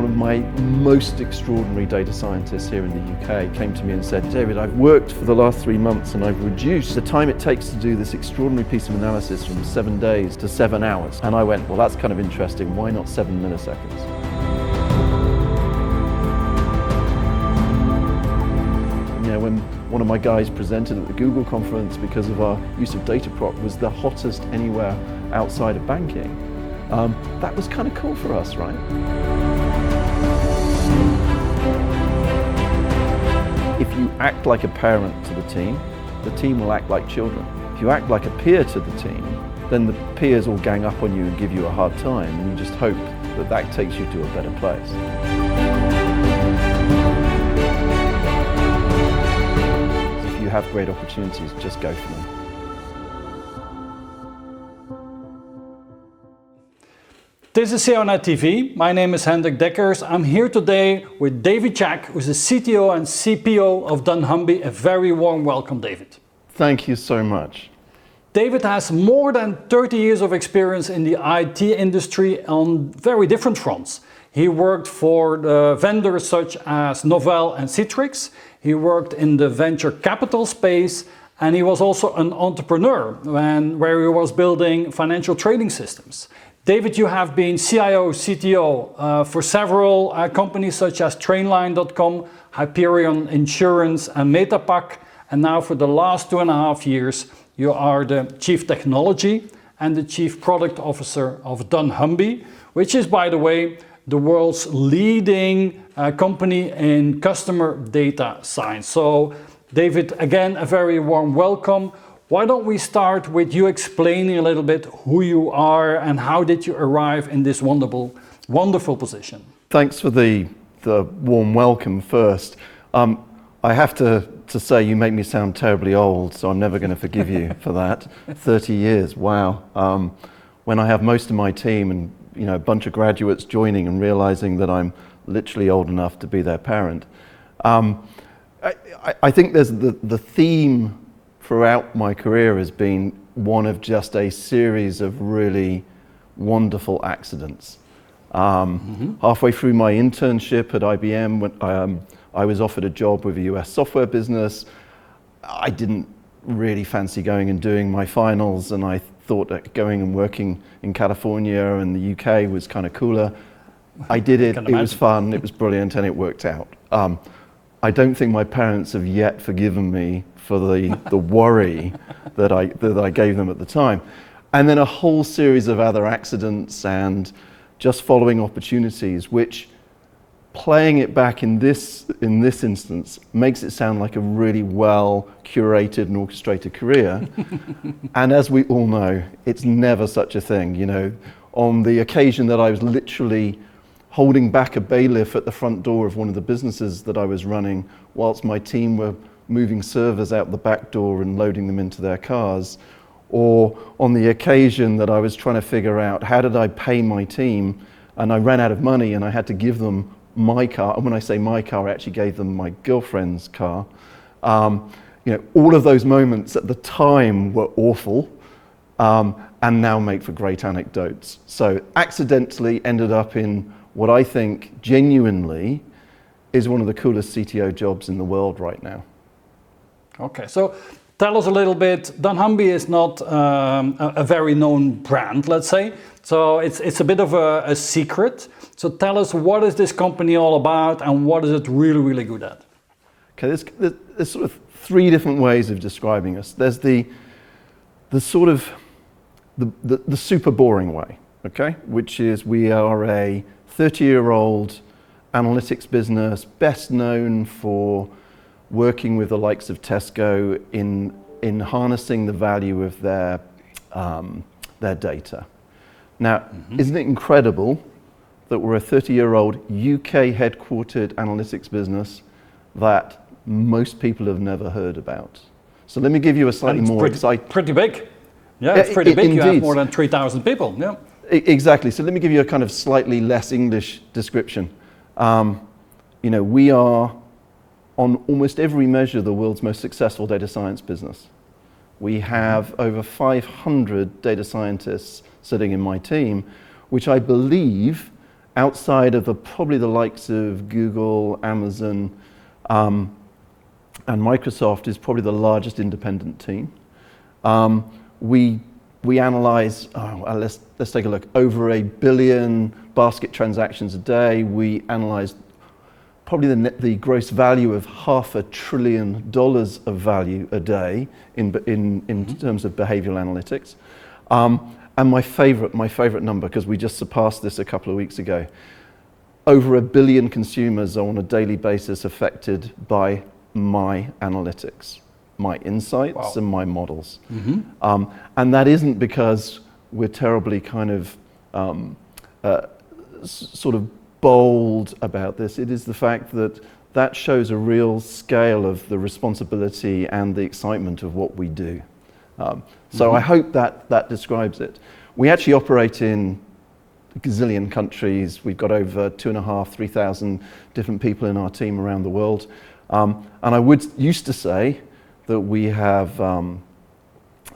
of my most extraordinary data scientists here in the UK came to me and said, David, I've worked for the last 3 months and I've reduced the time it takes to do this extraordinary piece of analysis from 7 days to 7 hours. And I went, well, that's kind of interesting. Why not 7 milliseconds? You know, when one of my guys presented at the Google conference because of our use of Dataproc was the hottest anywhere outside of banking, that was kind of cool for us, right? If you act like a parent to the team will act like children. If you act like a peer to the team, then the peers all gang up on you and give you a hard time, and you just hope that that takes you to a better place. If you have great opportunities, just go for them. This is CIONET TV. My name is Hendrik Deckers. I'm here today with David Jack, who's the CTO and CPO of dunnhumby. A very warm welcome, David. Thank you so much. David has more than 30 years of experience in the IT industry on very different fronts. He worked for vendors such as Novell and Citrix. He worked in the venture capital space, and he was also an entrepreneur where he was building financial trading systems. David, you have been CIO, CTO for several companies such as Trainline.com, Hyperion Insurance and Metapack, and now for the last 2.5 years you are the Chief Technology and the Chief Product Officer of dunnhumby, which is, by the way, the world's leading company in customer data science. So David, again, a very warm welcome. Why don't we start with you explaining a little bit who you are and how did you arrive in this wonderful position? Thanks for the warm welcome first. I have to say you make me sound terribly old, so I'm never going to forgive you for that. 30 years, wow. When I have most of my team and a bunch of graduates joining and realizing that I'm literally old enough to be their parent. I think there's the theme throughout my career has been one of just a series of really wonderful accidents. Halfway through my internship at IBM, when I was offered a job with a US software business. I didn't really fancy going and doing my finals, and I thought that going and working in California and the UK was kind of cooler. I did it, it was fun, it was brilliant, and it worked out. I don't think my parents have yet forgiven me for the worry that I gave them at the time. And then a whole series of other accidents and just following opportunities, which playing it back in this instance makes it sound like a really well curated and orchestrated career. And as we all know, it's never such a thing. On the occasion that I was literally holding back a bailiff at the front door of one of the businesses that I was running whilst my team were moving servers out the back door and loading them into their cars, or on the occasion that I was trying to figure out how did I pay my team and I ran out of money and I had to give them my car, and when I say my car, I actually gave them my girlfriend's car. All of those moments at the time were awful and now make for great anecdotes. So accidentally ended up in what I think genuinely is one of the coolest CTO jobs in the world right now. Okay, so tell us a little bit. dunnhumby is not a very known brand, let's say. So it's a bit of a secret. So tell us, what is this company all about and what is it really, really good at? Okay, there's sort of 3 different ways of describing us. There's the sort of the super boring way, okay, which is we are a 30-year-old analytics business, best known for working with the likes of Tesco in harnessing the value of their data. Now, isn't it incredible that we're a 30-year-old UK headquartered analytics business that most people have never heard about? So let me give you a slightly more exciting... Pretty big. Yeah, it's pretty big. You have more than 3,000 people. Yeah. Exactly. So let me give you a kind of slightly less English description. We are, on almost every measure, the world's most successful data science business. We have over 500 data scientists sitting in my team, which I believe outside of probably the likes of Google, Amazon, and Microsoft, is probably the largest independent team. We analyze, let's take a look, over 1 billion basket transactions a day. We analyze probably the gross value of $500 billion of value a day in terms of behavioral analytics. And my favorite number, because we just surpassed this a couple of weeks ago, over 1 billion consumers are on a daily basis affected by my analytics, my insights, wow, and my models. And that isn't because we're terribly kind of sort of bold about this. It is the fact that that shows a real scale of the responsibility and the excitement of what we do. So I hope that describes it. We actually operate in a gazillion countries. We've got over 2,500, 3,000 different people in our team around the world. And I used to say that we have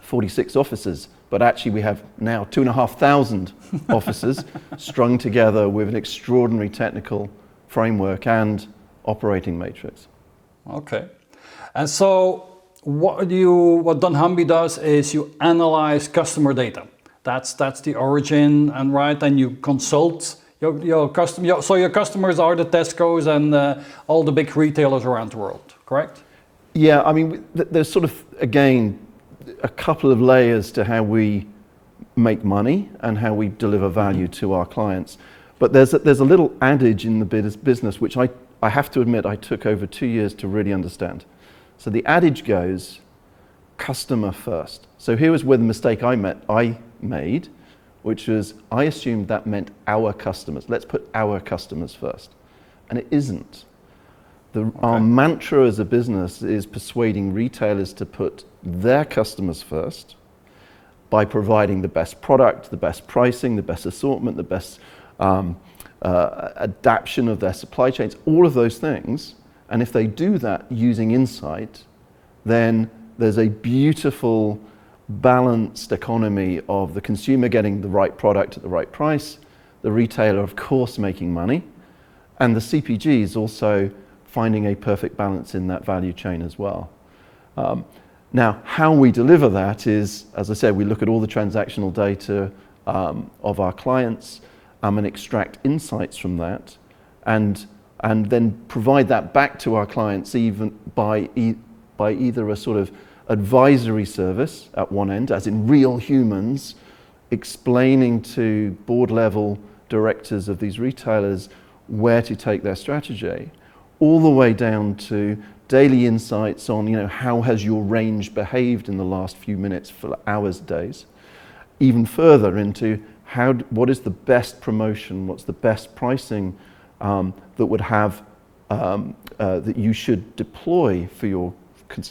46 offices, but actually we have now 2,500 offices strung together with an extraordinary technical framework and operating matrix. Okay. And so what dunnhumby does is you analyze customer data. That's the origin, and right, and you consult your customers. So your customers are the Tesco's and all the big retailers around the world, correct? Yeah, I mean, there's sort of, again, a couple of layers to how we make money and how we deliver value to our clients. But there's a little adage in the business which I have to admit I took over 2 years to really understand. So the adage goes, customer first. So here was where the mistake I made, which was I assumed that meant our customers. Let's put our customers first. And it isn't. Our mantra as a business is persuading retailers to put their customers first by providing the best product, the best pricing, the best assortment, the best adaptation of their supply chains, all of those things. And if they do that using insight, then there's a beautiful balanced economy of the consumer getting the right product at the right price, the retailer, of course, making money, and the CPGs also finding a perfect balance in that value chain as well. Now, how we deliver that is, as I said, we look at all the transactional data of our clients and extract insights from that, and then provide that back to our clients even by either a sort of advisory service at one end, as in real humans, explaining to board level directors of these retailers where to take their strategy, all the way down to daily insights on, how has your range behaved in the last few minutes, for hours, days, even further into what is the best promotion, what's the best pricing that would have that you should deploy for your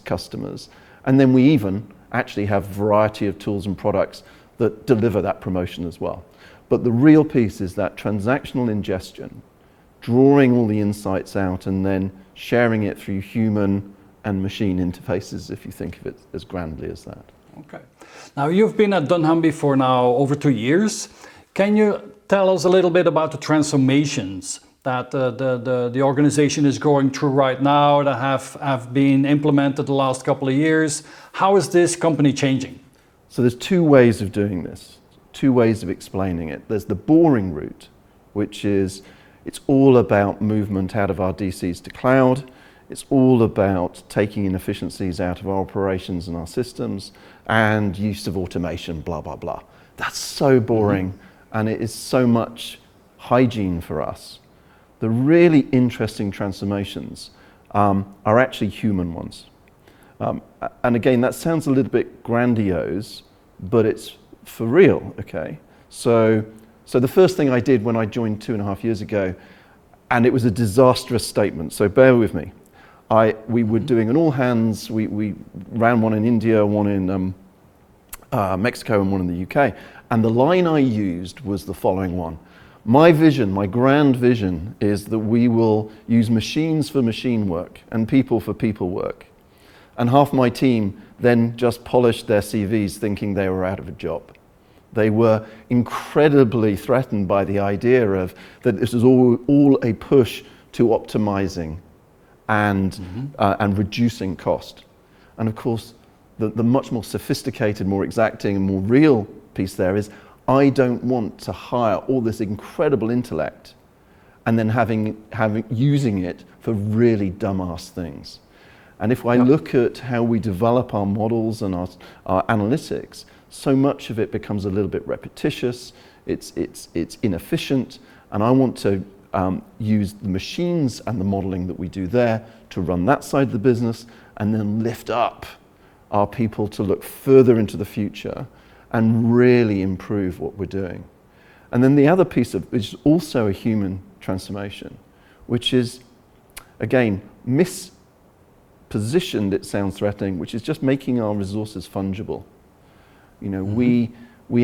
customers. And then we even actually have a variety of tools and products that deliver that promotion as well. But the real piece is that transactional ingestion, drawing all the insights out and then sharing it through human and machine interfaces, if you think of it as grandly as that. Okay. Now, you've been at dunnhumby for now over 2 years. Can you tell us a little bit about the transformations that the organization is going through right now, that have been implemented the last couple of years? How is this company changing? So there's 2 ways of doing this, 2 ways of explaining it. There's the boring route, which is it's all about movement out of our DCs to cloud. It's all about taking inefficiencies out of our operations and our systems and use of automation, blah, blah, blah. That's so boring, and it is so much hygiene for us. The really interesting transformations are actually human ones. And again, that sounds a little bit grandiose, but it's for real, okay? So the first thing I did when I joined 2.5 years ago, and it was a disastrous statement, so bear with me. We were doing an all hands, we ran one in India, one in Mexico and one in the UK. And the line I used was the following one. My vision, my grand vision, is that we will use machines for machine work and people for people work. And half my team then just polished their CVs thinking they were out of a job. They were incredibly threatened by the idea of that this is all a push to optimizing and reducing cost. And of course, the much more sophisticated, more exacting, and more real piece there is, I don't want to hire all this incredible intellect and then using it for really dumbass things. And if I look at how we develop our models and our analytics, so much of it becomes a little bit repetitious, it's inefficient, and I want to use the machines and the modeling that we do there to run that side of the business and then lift up our people to look further into the future and really improve what we're doing. And then the other piece of which is also a human transformation, which is, again, mispositioned, it sounds threatening, which is just making our resources fungible. You know, we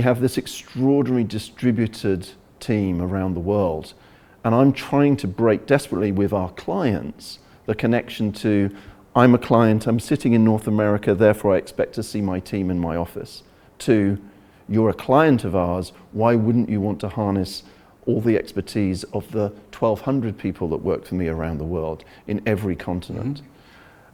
have this extraordinary distributed team around the world, and I'm trying to break desperately with our clients the connection to, I'm a client, I'm sitting in North America, therefore I expect to see my team in my office, to, you're a client of ours, why wouldn't you want to harness all the expertise of the 1,200 people that work for me around the world in every continent?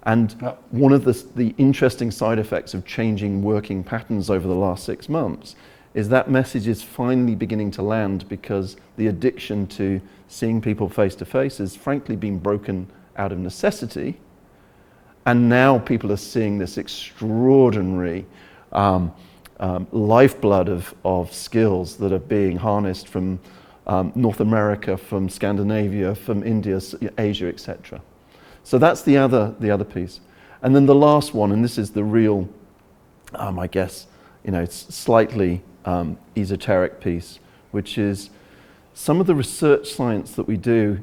And one of the interesting side effects of changing working patterns over the last 6 months is that message is finally beginning to land, because the addiction to seeing people face to face has frankly been broken out of necessity. And now people are seeing this extraordinary lifeblood of skills that are being harnessed from North America, from Scandinavia, from India, Asia, etc. So that's the other piece. And then the last one, and this is the real, I guess, it's slightly esoteric piece, which is some of the research science that we do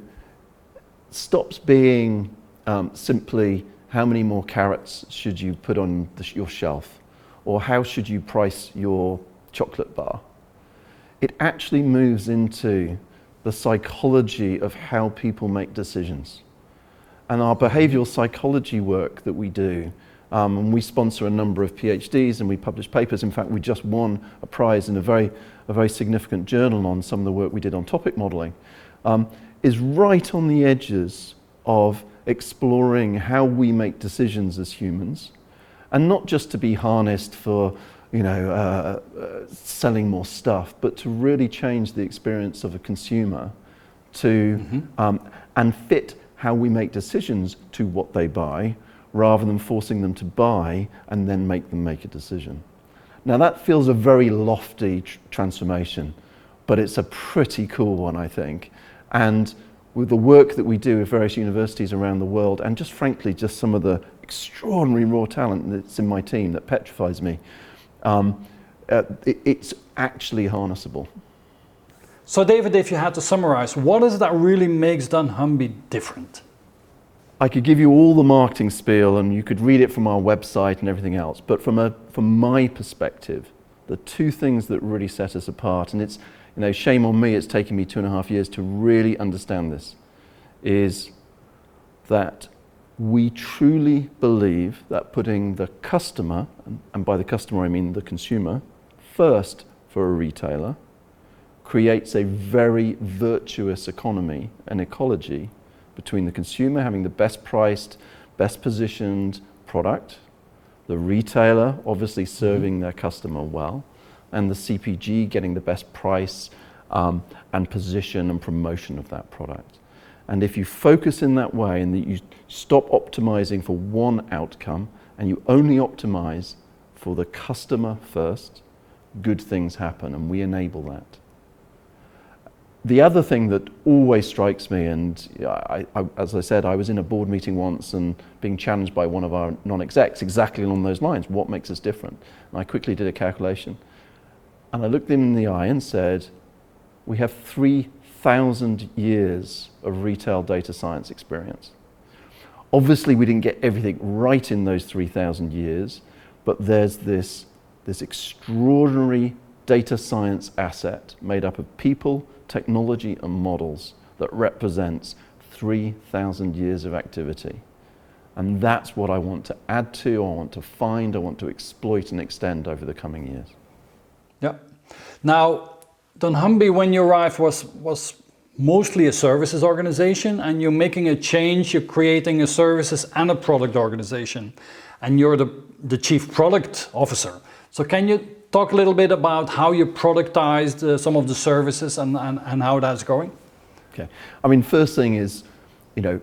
stops being simply how many more carrots should you put on your shelf, or how should you price your chocolate bar. It actually moves into the psychology of how people make decisions. And our behavioral psychology work that we do, and we sponsor a number of PhDs and we publish papers. In fact, we just won a prize in a very significant journal on some of the work we did on topic modeling, is right on the edges of exploring how we make decisions as humans, and not just to be harnessed for selling more stuff, but to really change the experience of a consumer to and fit how we make decisions to what they buy, rather than forcing them to buy and then make them make a decision. Now that feels a very lofty transformation, but it's a pretty cool one, I think. And with the work that we do with various universities around the world, and just frankly, just some of the extraordinary raw talent that's in my team that petrifies me, it's actually harnessable. So David, if you had to summarize, what is it that really makes dunnhumby different? I could give you all the marketing spiel and you could read it from our website and everything else, but from my perspective, the two things that really set us apart, and it's, shame on me, it's taken me 2.5 years to really understand this, is that we truly believe that putting the customer, and by the customer I mean the consumer, first for a retailer, creates a very virtuous economy and ecology between the consumer having the best priced, best positioned product, the retailer obviously serving their customer well, and the CPG getting the best price and position and promotion of that product. And if you focus in that way and that you stop optimizing for one outcome and you only optimize for the customer first, good things happen, and we enable that. The other thing that always strikes me, and as I said, I was in a board meeting once and being challenged by one of our non-execs exactly along those lines, what makes us different? And I quickly did a calculation, and I looked them in the eye and said, we have 3,000 years of retail data science experience. Obviously, we didn't get everything right in those 3,000 years, but there's this extraordinary data science asset made up of people, technology, and models that represents 3,000 years of activity. And that's what I want to add to, I want to find, I want to exploit and extend over the coming years. Yeah. Now, dunnhumby, when you arrived, was mostly a services organization, and you're making a change. You're creating a services and a product organization, and you're the chief product officer. So can you talk a little bit about how you productized some of the services and how that's going? Okay. I mean, first thing is, you know,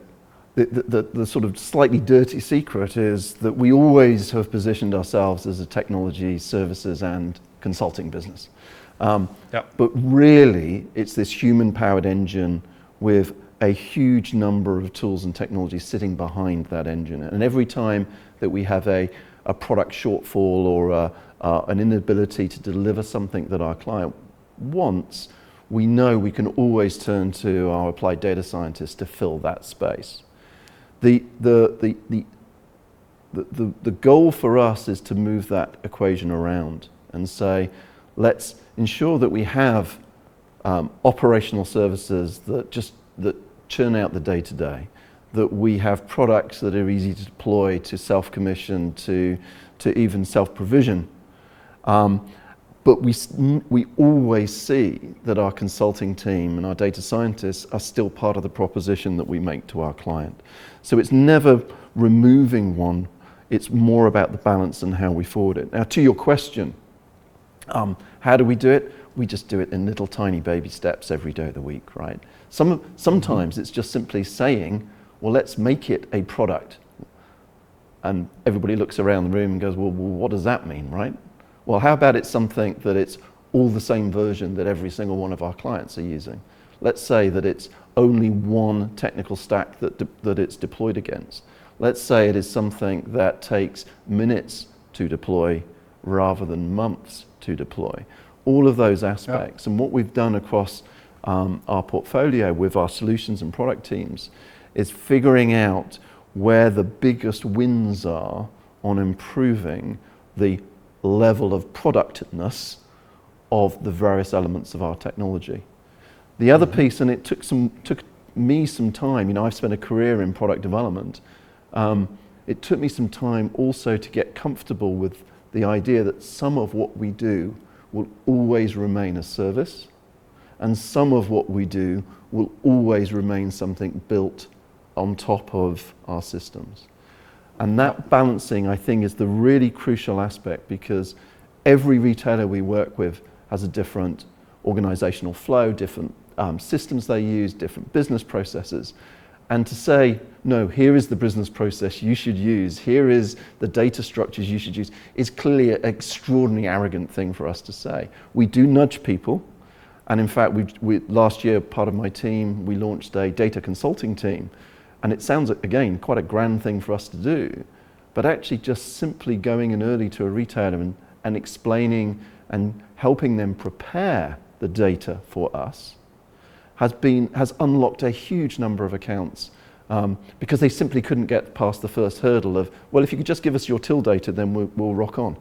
the sort of slightly dirty secret is that we always have positioned ourselves as a technology, services and consulting business. But really, it's this human-powered engine with a huge number of tools and technologies sitting behind that engine. And every time that we have a product shortfall or an inability to deliver something that our client wants, we know we can always turn to our applied data scientists to fill that space. The goal for us is to move that equation around and say, let's ensure that we have operational services that churn out the day-to-day, that we have products that are easy to deploy, to self-commission, to even self-provision. But we always see that our consulting team and our data scientists are still part of the proposition that we make to our client. So it's never removing one, it's more about the balance and how we forward it. Now, to your question, how do we do it? We just do it in little tiny baby steps every day of the week, right? Sometimes it's just simply saying, well, let's make it a product. And everybody looks around the room and goes, well, what does that mean, right? Well, how about it's something that it's all the same version that every single one of our clients are using? Let's say that it's only one technical stack that it's deployed against. Let's say it is something that takes minutes to deploy rather than months to deploy. All of those aspects. And what we've done across our portfolio with our solutions and product teams is figuring out where the biggest wins are on improving the level of productiveness of the various elements of our technology. The other piece, and it took me some time, you know, I've spent a career in product development. It took me some time also to get comfortable with the idea that some of what we do will always remain a service, and some of what we do will always remain something built on top of our systems. And that balancing, I think, is the really crucial aspect, because every retailer we work with has a different organizational flow, different systems they use, different business processes. And to say, no, here is the business process you should use, here is the data structures you should use, is clearly an extraordinarily arrogant thing for us to say. We do nudge people. And in fact, last year, part of my team, we launched a data consulting team. And it sounds, again, quite a grand thing for us to do, but actually just simply going in early to a retailer and explaining and helping them prepare the data for us has unlocked a huge number of accounts, because they simply couldn't get past the first hurdle of, well, if you could just give us your till data, then we'll rock on.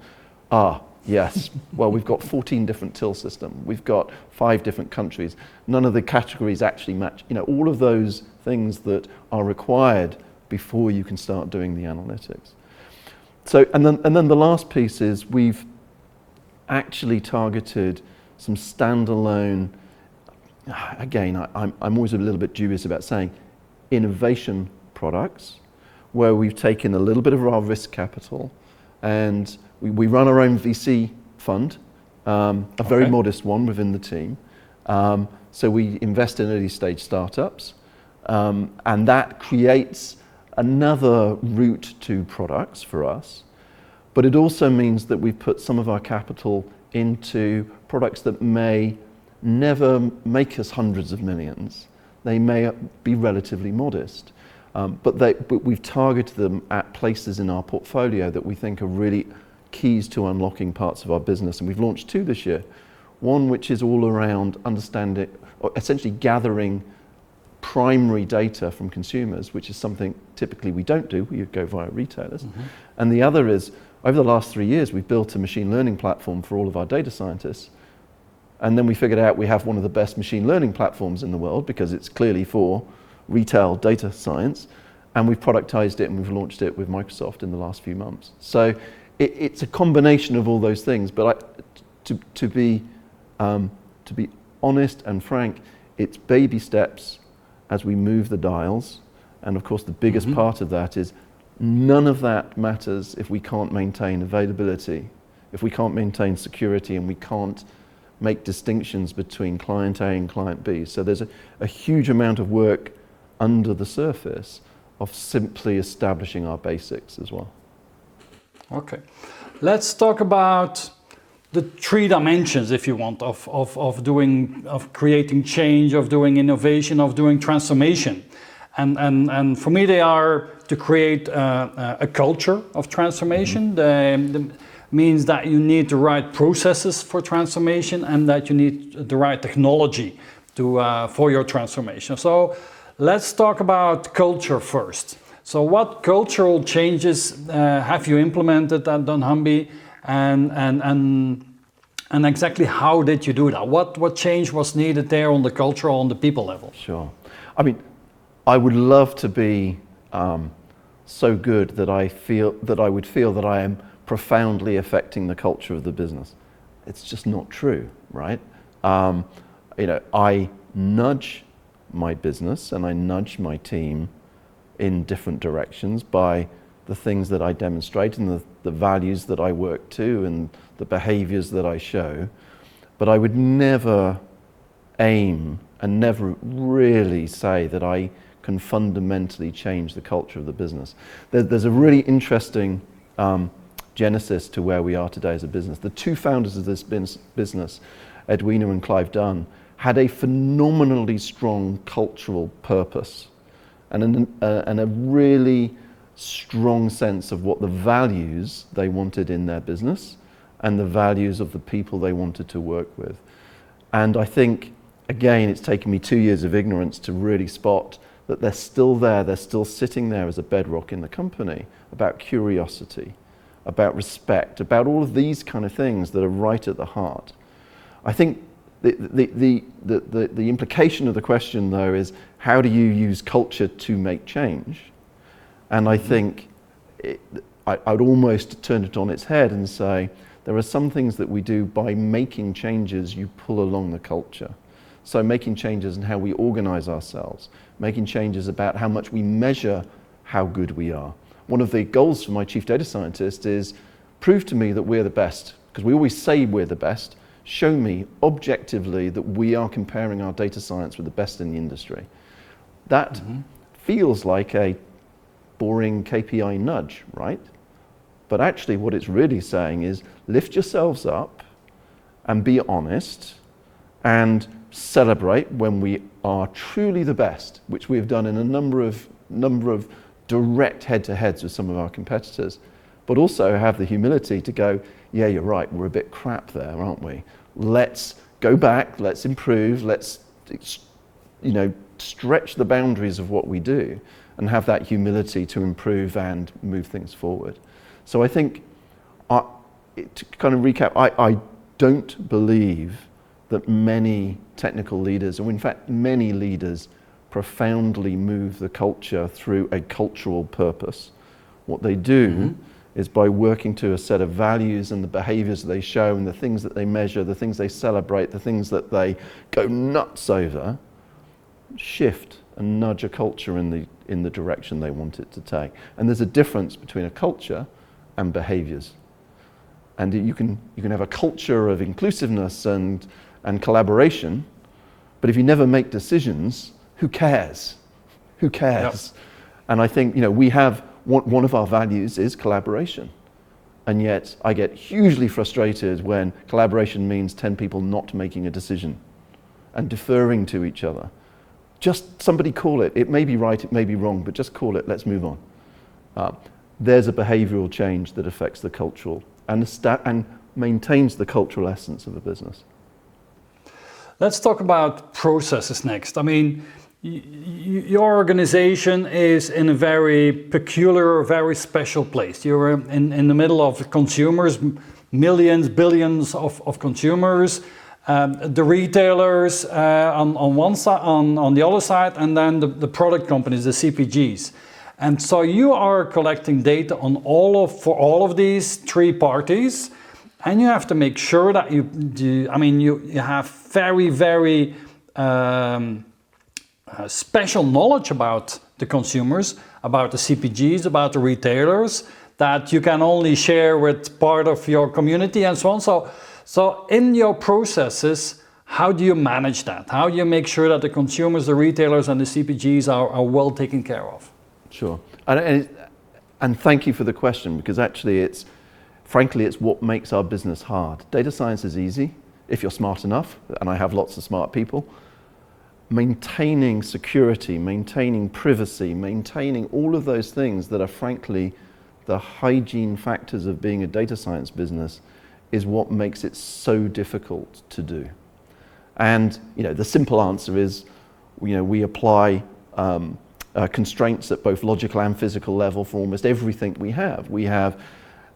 Yes. Well, we've got 14 different till systems. We've got 5 different countries. None of the categories actually match. You know, all of those things that are required before you can start doing the analytics. So, and then the last piece is we've actually targeted some standalone. Again, I'm always a little bit dubious about saying innovation products, where we've taken a little bit of our risk capital, and we run our own VC fund, a very modest one within the team. So we invest in early stage startups, and that creates another route to products for us. But it also means that we've put some of our capital into products that may never make us hundreds of millions. They may be relatively modest, but we've targeted them at places in our portfolio that we think are really keys to unlocking parts of our business. And we've launched 2 this year. One which is all around understanding, or essentially gathering primary data from consumers, which is something typically we don't do, we go via retailers. And the other is, over the last 3 years, we've built a machine learning platform for all of our data scientists. And then we figured out we have one of the best machine learning platforms in the world, because it's clearly for retail data science. And we've productized it and we've launched it with Microsoft in the last few months. So it's a combination of all those things. But to be To be honest and frank, it's baby steps as we move the dials. And of course, the biggest part of that is none of that matters if we can't maintain availability, if we can't maintain security, and we can't make distinctions between client A and client B. So there's a huge amount of work under the surface of simply establishing our basics as well. Okay, let's talk about the 3 dimensions, if you want, of creating change, of doing innovation, of doing transformation. And for me, they are to create a culture of transformation. The means that you need the right processes for transformation and that you need the right technology for your transformation. So let's talk about culture first. So what cultural changes have you implemented at dunnhumby, and exactly how did you do that? What change was needed there on the culture, on the people level? Sure. I mean, I would love to be so good that I would feel that I am profoundly affecting the culture of the business. It's just not true, right? I nudge my business and I nudge my team in different directions by the things that I demonstrate and the values that I work to and the behaviors that I show. But I would never aim and never really say that I can fundamentally change the culture of the business. There's a really interesting genesis to where we are today as a business. The 2 founders of this business, Edwina and Clive Dunn, had a phenomenally strong cultural purpose and a really strong sense of what the values they wanted in their business and the values of the people they wanted to work with. And I think, again, it's taken me 2 years of ignorance to really spot that they're still there, they're still sitting there as a bedrock in the company, about curiosity, about respect, about all of these kind of things that are right at the heart. I think the implication of the question, though, is how do you use culture to make change? And I think I'd almost turn it on its head and say there are some things that we do by making changes you pull along the culture. So making changes in how we organize ourselves, making changes about how much we measure how good we are. One of the goals for my chief data scientist is prove to me that we're the best, because we always say we're the best. Show me objectively that we are comparing our data science with the best in the industry. That feels like a boring KPI nudge, right? But actually what it's really saying is lift yourselves up and be honest and celebrate when we are truly the best, which we've done in a number of direct head-to-heads with some of our competitors, but also have the humility to go, yeah, you're right, we're a bit crap there, aren't we? Let's go back, let's improve, let's stretch the boundaries of what we do and have that humility to improve and move things forward. So I think, to kind of recap, I don't believe that many technical leaders, or in fact many leaders, profoundly move the culture through a cultural purpose. What they do is by working to a set of values and the behaviors they show and the things that they measure, the things they celebrate, the things that they go nuts over, shift and nudge a culture in the direction they want it to take. And there's a difference between a culture and behaviors. And you can have a culture of inclusiveness and collaboration, but if you never make decisions, who cares? Who cares? Yep. And I think we have one of our values is collaboration, and yet I get hugely frustrated when collaboration means 10 people not making a decision and deferring to each other. Just somebody call it. It may be right, it may be wrong, but just call it. Let's move on. There's a behavioral change that affects the cultural and maintains the cultural essence of a business. Let's talk about processes next. I mean, your organization is in a very peculiar, very special place. You're in the middle of consumers, millions, billions of consumers, the retailers on one side, on the other side, and then the product companies, the CPGs. And so you are collecting data on for all of these 3 parties, And you have to make sure that you have very, very special knowledge about the consumers, about the CPGs, about the retailers, that you can only share with part of your community and so on. So in your processes, how do you manage that? How do you make sure that the consumers, the retailers and the CPGs are well taken care of? Sure. And thank you for the question, because actually frankly, it's what makes our business hard. Data science is easy if you're smart enough, and I have lots of smart people. Maintaining security, maintaining privacy, maintaining all of those things that are frankly the hygiene factors of being a data science business is what makes it so difficult to do. And the simple answer is, we apply constraints at both logical and physical level for almost everything we have. We have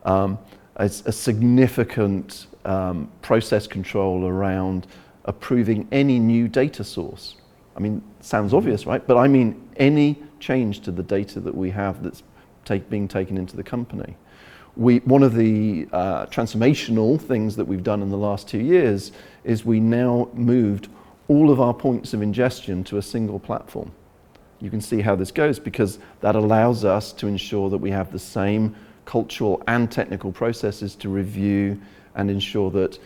a significant process control around approving any new data source. I mean, sounds obvious, right? But I mean any change to the data that we have that's being taken into the company. One of the transformational things that we've done in the last 2 years is we now moved all of our points of ingestion to a single platform. You can see how this goes, because that allows us to ensure that we have the same cultural and technical processes to review and ensure that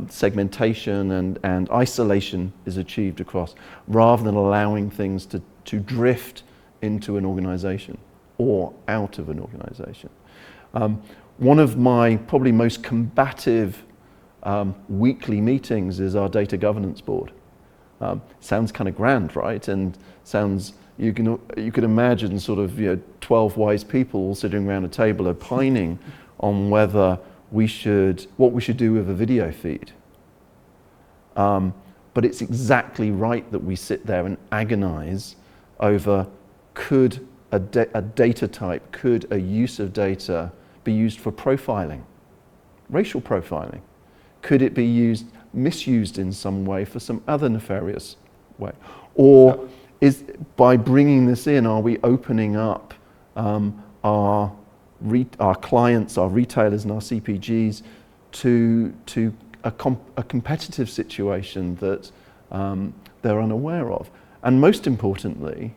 segmentation and isolation is achieved across, rather than allowing things to drift into an organization or out of an organization. One of my probably most combative weekly meetings is our data governance board. Sounds kind of grand, right? And sounds, you could imagine sort of 12 wise people all sitting around a table opining on whether what we should do with a video feed. But it's exactly right that we sit there and agonize over, could a data type, could a use of data be used for profiling, racial profiling? Could it be misused in some way for some other nefarious way? Or by bringing this in, are we opening up our clients, our retailers and our CPGs to a competitive situation that they're unaware of? And most importantly,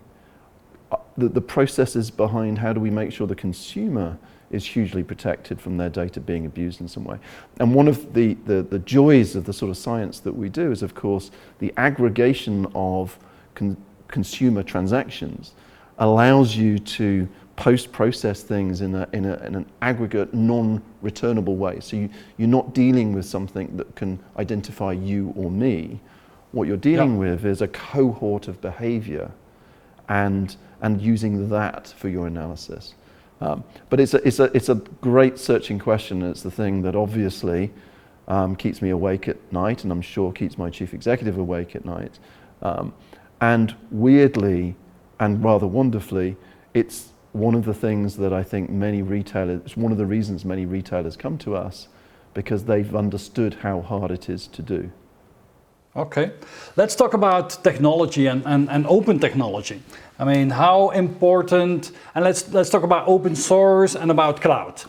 the processes behind how do we make sure the consumer is hugely protected from their data being abused in some way. And one of the joys of the sort of science that we do is, of course, the aggregation of consumer transactions allows you to post-process things in an aggregate, non-returnable way. So you're not dealing with something that can identify you or me. What you're dealing with is a cohort of behavior and using that for your analysis. But it's a great searching question, and it's the thing that obviously keeps me awake at night, and I'm sure keeps my chief executive awake at night. And weirdly, and rather wonderfully, it's one of the things that I think it's one of the reasons many retailers come to us, because they've understood how hard it is to do. Okay, let's talk about technology and open technology. I mean, how important, and let's talk about open source and about cloud.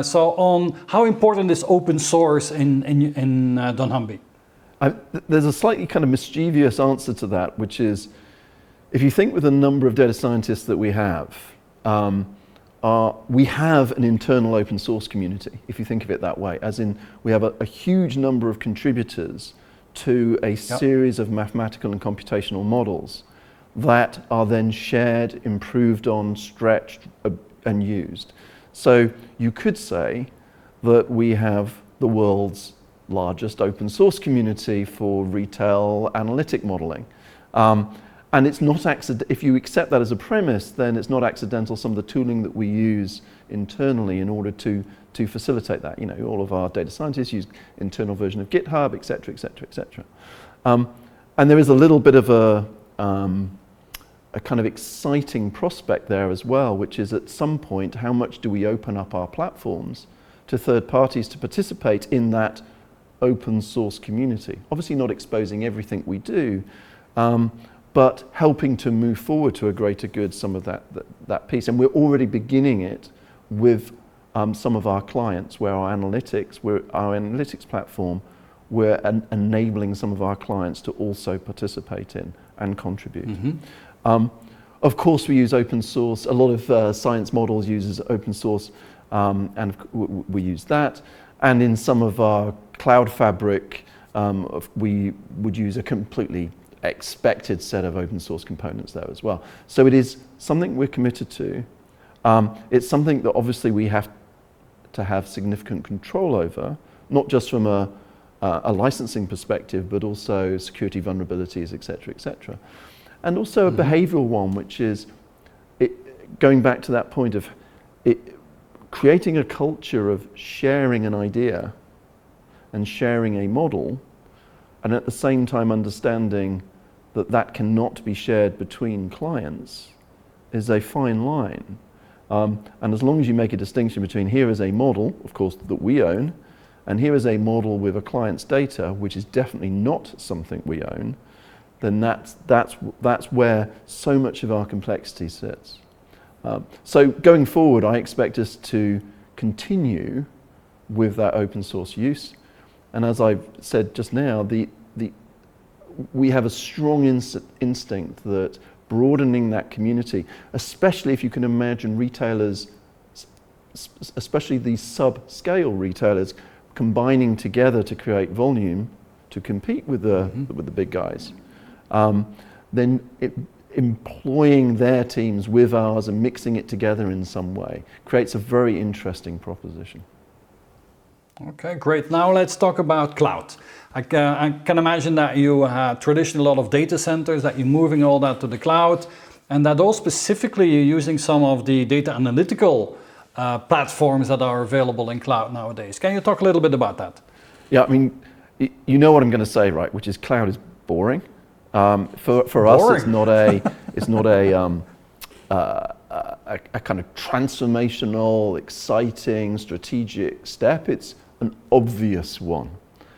So on how important is open source in dunnhumby? There's a slightly kind of mischievous answer to that, which is, if you think with the number of data scientists that we have an internal open source community, if you think of it that way, as in we have a huge number of contributors to a series of mathematical and computational models that are then shared, improved on, stretched, and used. So you could say that we have the world's largest open source community for retail analytic modeling. And it's not if you accept that as a premise, then it's not accidental some of the tooling that we use internally in order to facilitate that. All of our data scientists use internal version of GitHub, et cetera, et cetera, et cetera. And there is a little bit of a kind of exciting prospect there as well, which is at some point, how much do we open up our platforms to third parties to participate in that open source community? Obviously not exposing everything we do, but helping to move forward to a greater good some of that piece. And we're already beginning it with some of our clients where our analytics platform, we're enabling some of our clients to also participate in and contribute. Of course, we use open source. A lot of science models uses open source, and we use that. And in some of our cloud fabric, we would use a completely expected set of open source components there as well. So it is something we're committed to. It's something that obviously we have to have significant control over, not just from a licensing perspective, but also security vulnerabilities, et cetera, and also a behavioral one, which is going back to that point of creating a culture of sharing an idea and sharing a model, and at the same time understanding that that cannot be shared between clients is a fine line. And as long as you make a distinction between here is a model, of course, that we own, and here is a model with a client's data, which is definitely not something we own, then that's where so much of our complexity sits. So going forward, I expect us to continue with that open source use. And as I've said just now, we have a strong instinct that broadening that community, especially if you can imagine retailers, especially these sub-scale retailers, combining together to create volume to compete with the big guys, then employing their teams with ours and mixing it together in some way creates a very interesting proposition. Okay, great. Now let's talk about cloud. I can imagine that you have traditionally a lot of data centers, that you're moving all that to the cloud, and that all specifically you're using some of the data analytical platforms that are available in cloud nowadays. Can you talk a little bit about that? Yeah, I mean, you know what I'm going to say, right? Which is cloud is boring. For us, it's not a kind of transformational, exciting, strategic step. It's an obvious one.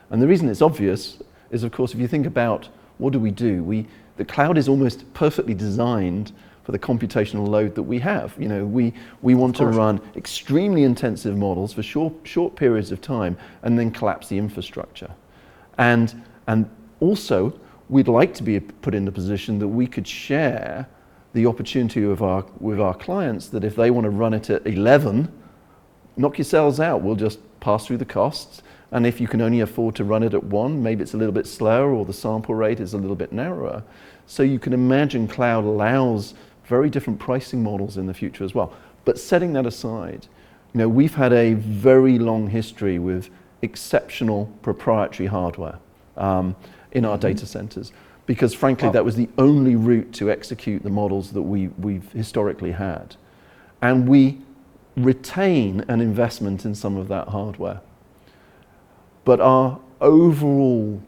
And the reason it's obvious is, of course, if you think about what do, the cloud is almost perfectly designed for the computational load that we have. You know, we want to run extremely intensive models for short periods of time and then collapse the infrastructure. And also, we'd like to be put in the position that we could share the opportunity with our clients, that if they want to run it at 11, knock yourselves out, we'll just pass through the costs. And if you can only afford to run it at 1, maybe it's a little bit slower or the sample rate is a little bit narrower. So you can imagine cloud allows very different pricing models in the future as well. But setting that aside, you know, we've had a very long history with exceptional proprietary hardware in our data centers, because frankly, that was the only route to execute the models that we've historically had. And we retain an investment in some of that hardware. But our overall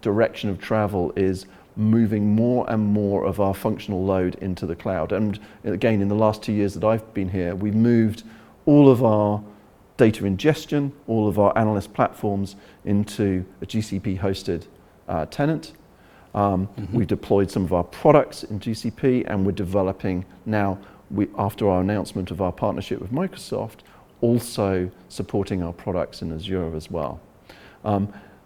direction of travel is moving more and more of our functional load into the cloud. And again, in the last 2 years that I've been here, we've moved all of our data ingestion, all of our analyst platforms into a GCP hosted tenant. We deployed some of our products in GCP, and we're developing now, after our announcement of our partnership with Microsoft, also supporting our products in Azure as well.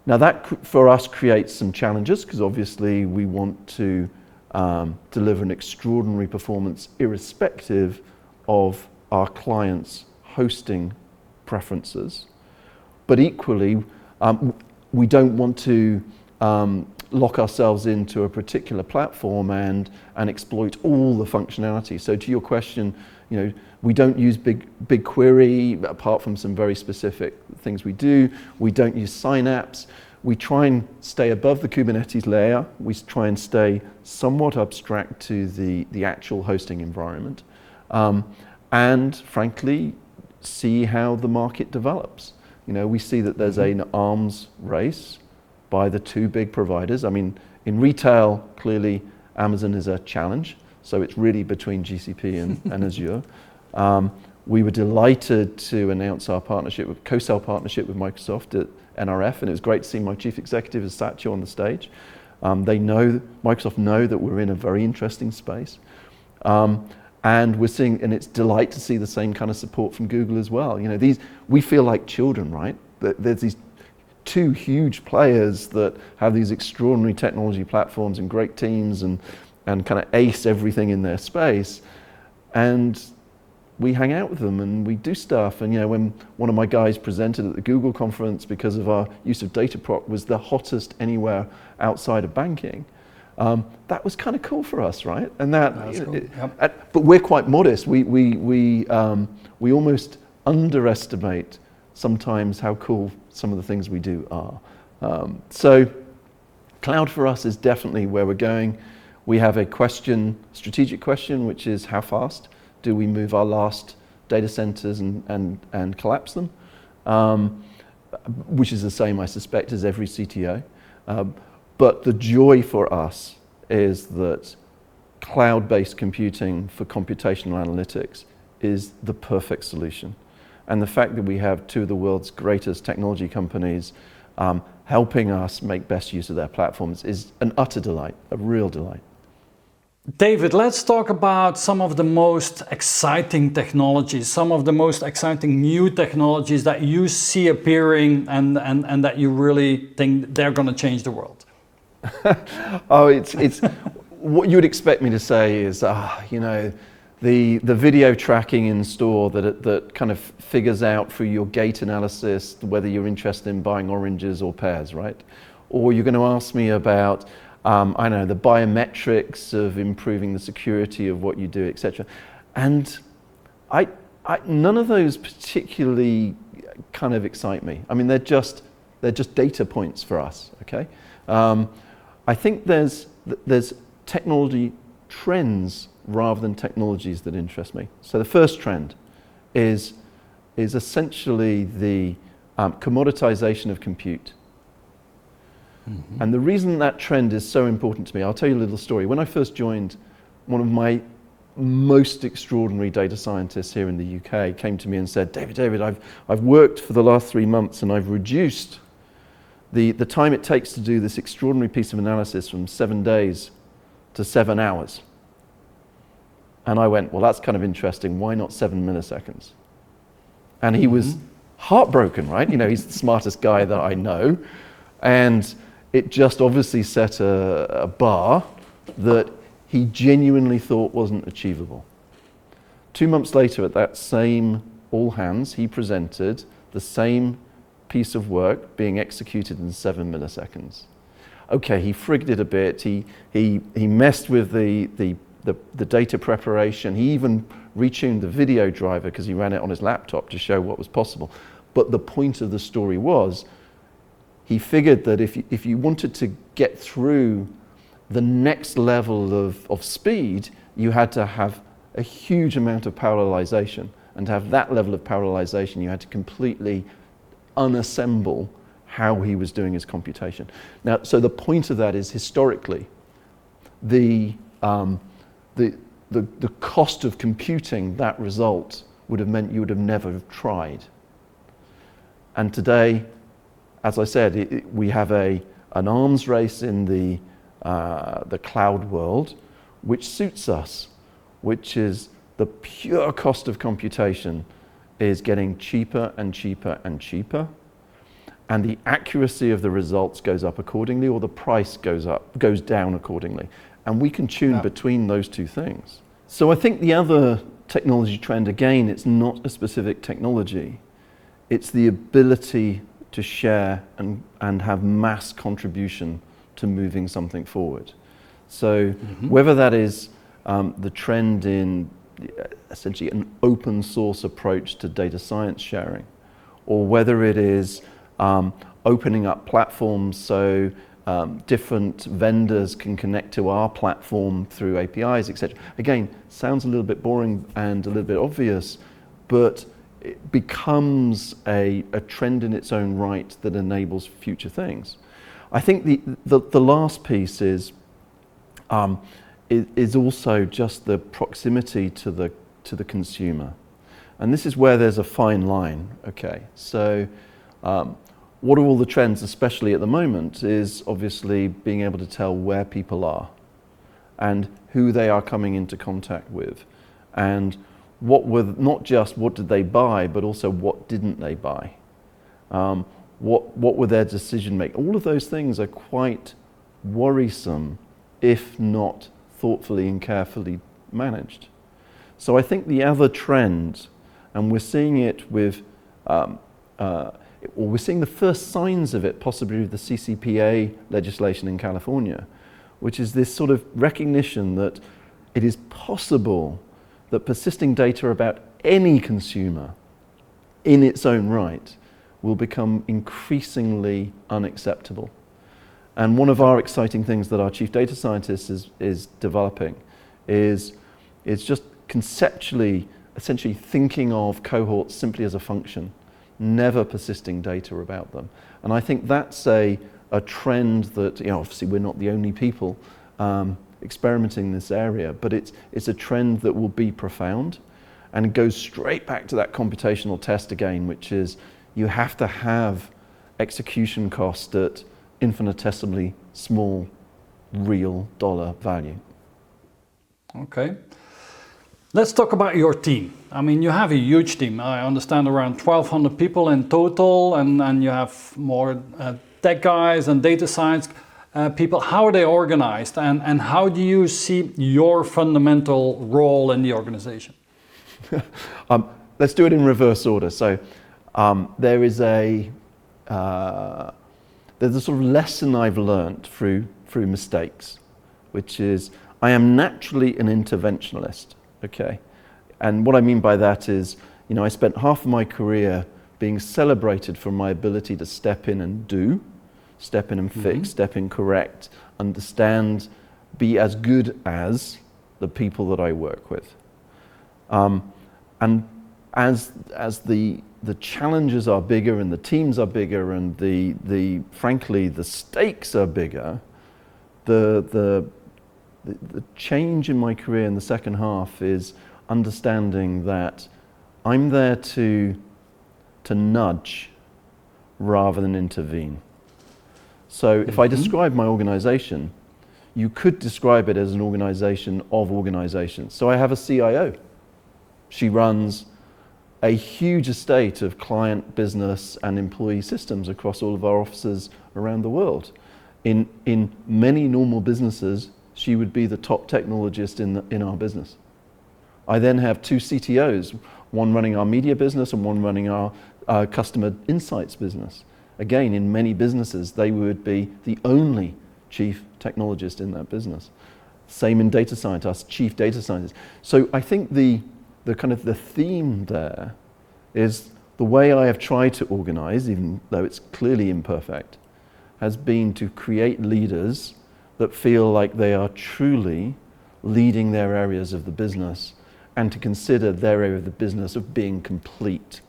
Now that for us creates some challenges, because obviously we want to deliver an extraordinary performance irrespective of our clients' hosting preferences. But equally, we don't want to lock ourselves into a particular platform and exploit all the functionality. So to your question, you know, we don't use BigQuery, apart from some very specific things we do. We don't use Synapse. We try and stay above the Kubernetes layer. We try and stay somewhat abstract to the actual hosting environment. And frankly, see how the market develops. You know, we see that there's an arms race by the two big providers. I mean, in retail, clearly Amazon is a challenge. So it's really between GCP and Azure. We were delighted to announce our co-sell partnership with Microsoft at NRF, and it was great to see my chief executive is Satya on the stage. Microsoft know that we're in a very interesting space. And we're seeing, and it's delight to see the same kind of support from Google as well. You know, we feel like children, right? There's these two huge players that have these extraordinary technology platforms and great teams and kind of ace everything in their space. And we hang out with them and we do stuff. And you know, when one of my guys presented at the Google conference because of our use of Dataproc was the hottest anywhere outside of banking, that was kind of cool for us, right? And that's cool. But we're quite modest. We almost underestimate sometimes how cool some of the things we do are. So cloud for us is definitely where we're going. We have a strategic question, which is how fast do we move our last data centers and collapse them? Which is the same, I suspect, as every CTO. But the joy for us is that cloud-based computing for computational analytics is the perfect solution. And the fact that we have two of the world's greatest technology companies helping us make best use of their platforms is an utter delight, a real delight. David, let's talk about some of the most exciting technologies, some of the most exciting new technologies that you see appearing and that you really think they're going to change the world. Oh, it's what you would expect me to say is, you know, the video tracking in store that kind of figures out through your gait analysis whether you're interested in buying oranges or pears, right? Or you're going to ask me about I know the biometrics of improving the security of what you do, etc. And none of those particularly kind of excite me. I mean, they're just data points for us. Okay, I think there's technology trends rather than technologies that interest me. So the first trend is essentially the commoditization of compute. Mm-hmm. And the reason that trend is so important to me, I'll tell you a little story. When I first joined, one of my most extraordinary data scientists here in the UK came to me and said, David, I've worked for the last 3 months and I've reduced the time it takes to do this extraordinary piece of analysis from 7 days to 7 hours. And I went, well, that's kind of interesting. Why not 7 milliseconds? And he was heartbroken, right? You know, he's the smartest guy that I know. And it just obviously set a bar that he genuinely thought wasn't achievable. 2 months later, at that same all hands, he presented the same piece of work being executed in 7 milliseconds. Okay, he frigged it a bit. He messed with the data preparation. He even retuned the video driver because he ran it on his laptop to show what was possible. But the point of the story was, he figured that if you wanted to get through the next level of speed, you had to have a huge amount of parallelization. And to have that level of parallelization, you had to completely unassemble how he was doing his computation. Now, so the point of that is, historically, the cost of computing that result would have meant you would have never tried. And today, as I said, we have an arms race in the cloud world, which suits us, which is the pure cost of computation is getting cheaper and cheaper and cheaper, and the accuracy of the results goes up accordingly, or the price goes down accordingly. And we can tune between those two things. So I think the other technology trend, again, it's not a specific technology. It's the ability to share and have mass contribution to moving something forward. So whether that is the trend in essentially an open source approach to data science sharing, or whether it is opening up platforms so different vendors can connect to our platform through APIs, etc. Again, sounds a little bit boring and a little bit obvious, but it becomes a trend in its own right that enables future things. I think the last piece is also just the proximity to the consumer, and this is where there's a fine line. Okay, so what are all the trends, especially at the moment, is obviously being able to tell where people are and who they are coming into contact with, and what were not just what did they buy, but also what didn't they buy. What were their decision making? All of those things are quite worrisome if not thoughtfully and carefully managed. So I think the other trend, and we're seeing it with, or we're seeing the first signs of it possibly with the CCPA legislation in California, which is this sort of recognition that it is possible that persisting data about any consumer in its own right will become increasingly unacceptable. And one of our exciting things that our chief data scientist is developing is just conceptually, essentially thinking of cohorts simply as a function, never persisting data about them. And I think that's a trend that, obviously we're not the only people experimenting in this area, but it's a trend that will be profound, and it goes straight back to that computational test again, which is you have to have execution cost at infinitesimally small real dollar value. Okay. Let's talk about your team. I mean, you have a huge team. I understand around 1,200 people in total, and you have more tech guys and data science people. How are they organized, and how do you see your fundamental role in the organization? Let's do it in reverse order. So there's a sort of lesson I've learned through mistakes, which is I am naturally an interventionalist. Okay, and what I mean by that is, I spent half of my career being celebrated for my ability to step in and step in and fix, step in, correct, understand, be as good as the people that I work with. And as the challenges are bigger and the teams are bigger and frankly the stakes are bigger, the change in my career in the second half is understanding that I'm there to nudge rather than intervene. So if I describe my organization, you could describe it as an organization of organizations. So I have a CIO. She runs a huge estate of client, business, and employee systems across all of our offices around the world. In many normal businesses, she would be the top technologist in our business. I then have two CTOs, one running our media business and one running our customer insights business. Again, in many businesses, they would be the only chief technologist in that business. Same in data science, us chief data scientists. So I think the kind of the theme there is the way I have tried to organize, even though it's clearly imperfect, has been to create leaders that feel like they are truly leading their areas of the business and to consider their area of the business of being complete.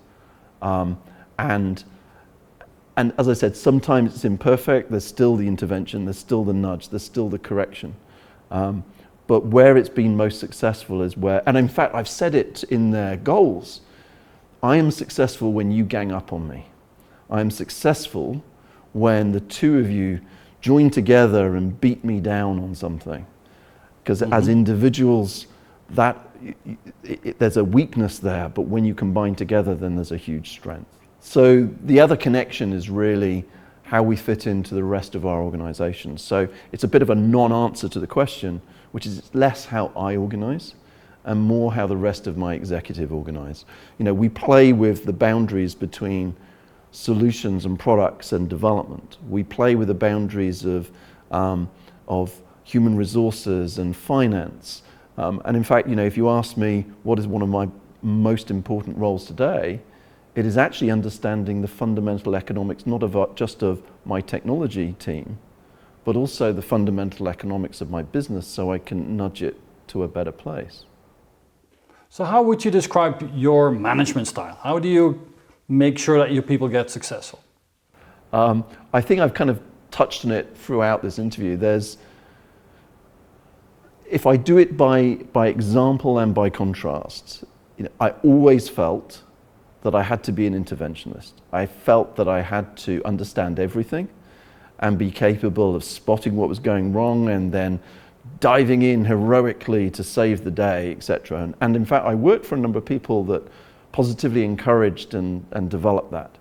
And as I said, sometimes it's imperfect, there's still the intervention, there's still the nudge, there's still the correction. But where it's been most successful is where, and in fact I've said it in their goals, I am successful when you gang up on me. I am successful when the two of you join together and beat me down on something. Because as individuals, there's a weakness there, but when you combine together, then there's a huge strength. So the other connection is really how we fit into the rest of our organization. So it's a bit of a non-answer to the question, which is less how I organize and more how the rest of my executive organize. We play with the boundaries between solutions and products and development. We play with the boundaries of human resources and finance. And in fact, if you ask me what is one of my most important roles today, it is actually understanding the fundamental economics, not just of my technology team, but also the fundamental economics of my business so I can nudge it to a better place. So how would you describe your management style? How do you make sure that your people get successful? I think I've kind of touched on it throughout this interview. If I do it by example and by contrast, I always felt that I had to be an interventionist. I felt that I had to understand everything and be capable of spotting what was going wrong and then diving in heroically to save the day, etc. And in fact, I worked for a number of people that positively encouraged and developed that.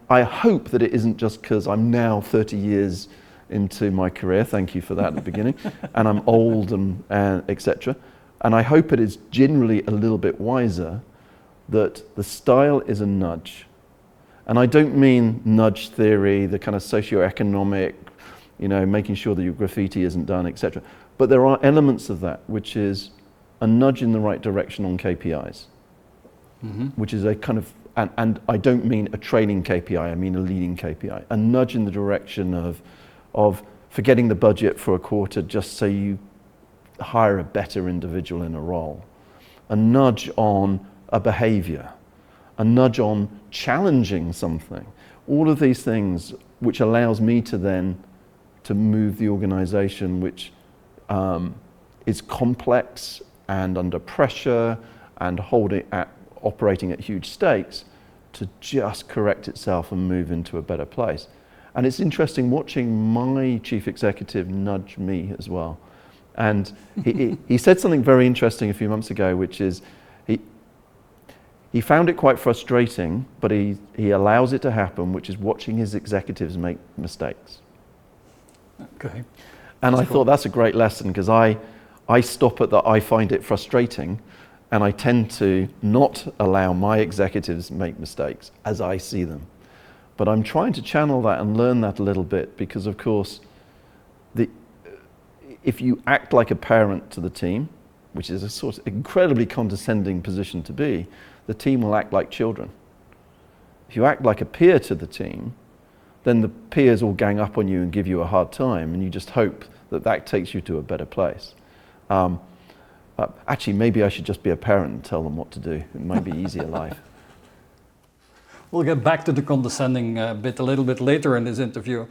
I hope that it isn't just because I'm now 30 years into my career, thank you for that at the beginning, and I'm old and etc. And I hope it is generally a little bit wiser that the style is a nudge. And I don't mean nudge theory, the kind of socioeconomic, making sure that your graffiti isn't done, etc. But there are elements of that, which is a nudge in the right direction on KPIs, which is a kind of, and I don't mean a training KPI, I mean a leading KPI. A nudge in the direction of forgetting the budget for a quarter just so you hire a better individual in a role. A nudge on a behavior, a nudge on challenging something. All of these things which allows me to then to move the organization, which is complex and under pressure and operating at huge stakes, to just correct itself and move into a better place. And it's interesting watching my chief executive nudge me as well. And he said something very interesting a few months ago, which is he found it quite frustrating, but he allows it to happen, which is watching his executives make mistakes. Okay. And I thought that's a great lesson, because I stop at that I find it frustrating, and I tend to not allow my executives make mistakes as I see them. But I'm trying to channel that and learn that a little bit, because of course, if you act like a parent to the team, which is a sort of incredibly condescending position to be, the team will act like children. If you act like a peer to the team, then the peers will gang up on you and give you a hard time, and you just hope that that takes you to a better place. Actually, maybe I should just be a parent and tell them what to do. It might be easier life. We'll get back to the condescending bit a little bit later in this interview.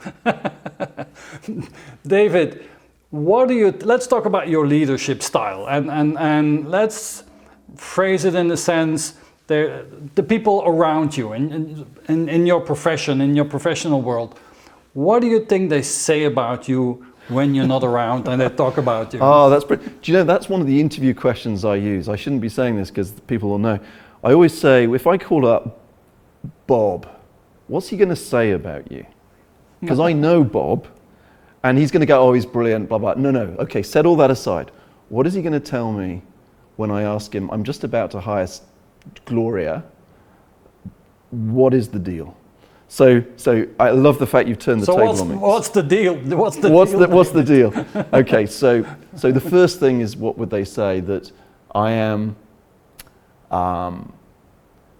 David, let's talk about your leadership style, and let's phrase it in the sense, the people around you in your profession, in your professional world, what do you think they say about you when you're not around and they talk about you? Oh, that's brilliant. Do you know, that's one of the interview questions I use. I shouldn't be saying this because people will know. I always say, if I call up Bob, what's he going to say about you? Because I know Bob, and he's going to go, oh, he's brilliant, blah, blah. No, okay, set all that aside. What is he going to tell me when I ask him, I'm just about to hire Gloria, what is the deal? So I love the fact you've turned the table on me. What's the deal? What's the deal? Okay, so the first thing is, what would they say? That I am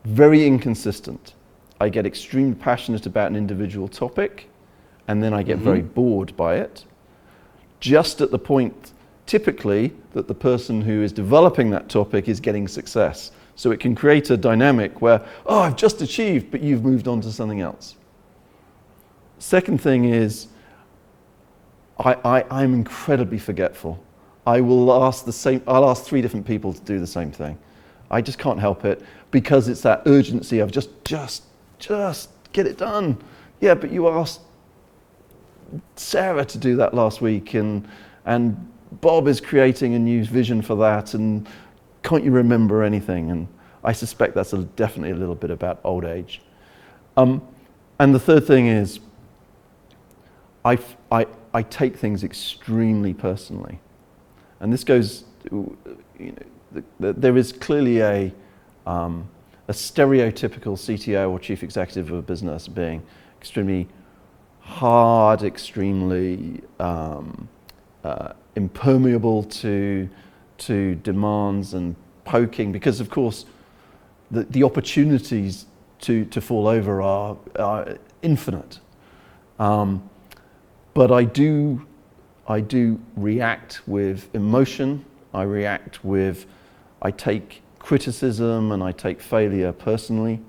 very inconsistent. I get extremely passionate about an individual topic, and then I get very bored by it. Just at the point, typically, that the person who is developing that topic is getting success. So it can create a dynamic where, oh, I've just achieved, but you've moved on to something else. Second thing is, I'm incredibly forgetful. I'll ask 3 different people to do the same thing. I just can't help it, because it's that urgency of just get it done. Yeah, but you asked Sarah to do that last week, and Bob is creating a new vision for that, and can't you remember anything? And I suspect that's definitely a little bit about old age. And the third thing is, I take things extremely personally. And this goes, there is clearly a stereotypical CTO or chief executive of a business being extremely hard, extremely impermeable to demands and poking, because of course the opportunities to fall over are infinite. But I do react with emotion. I take criticism and I take failure personally,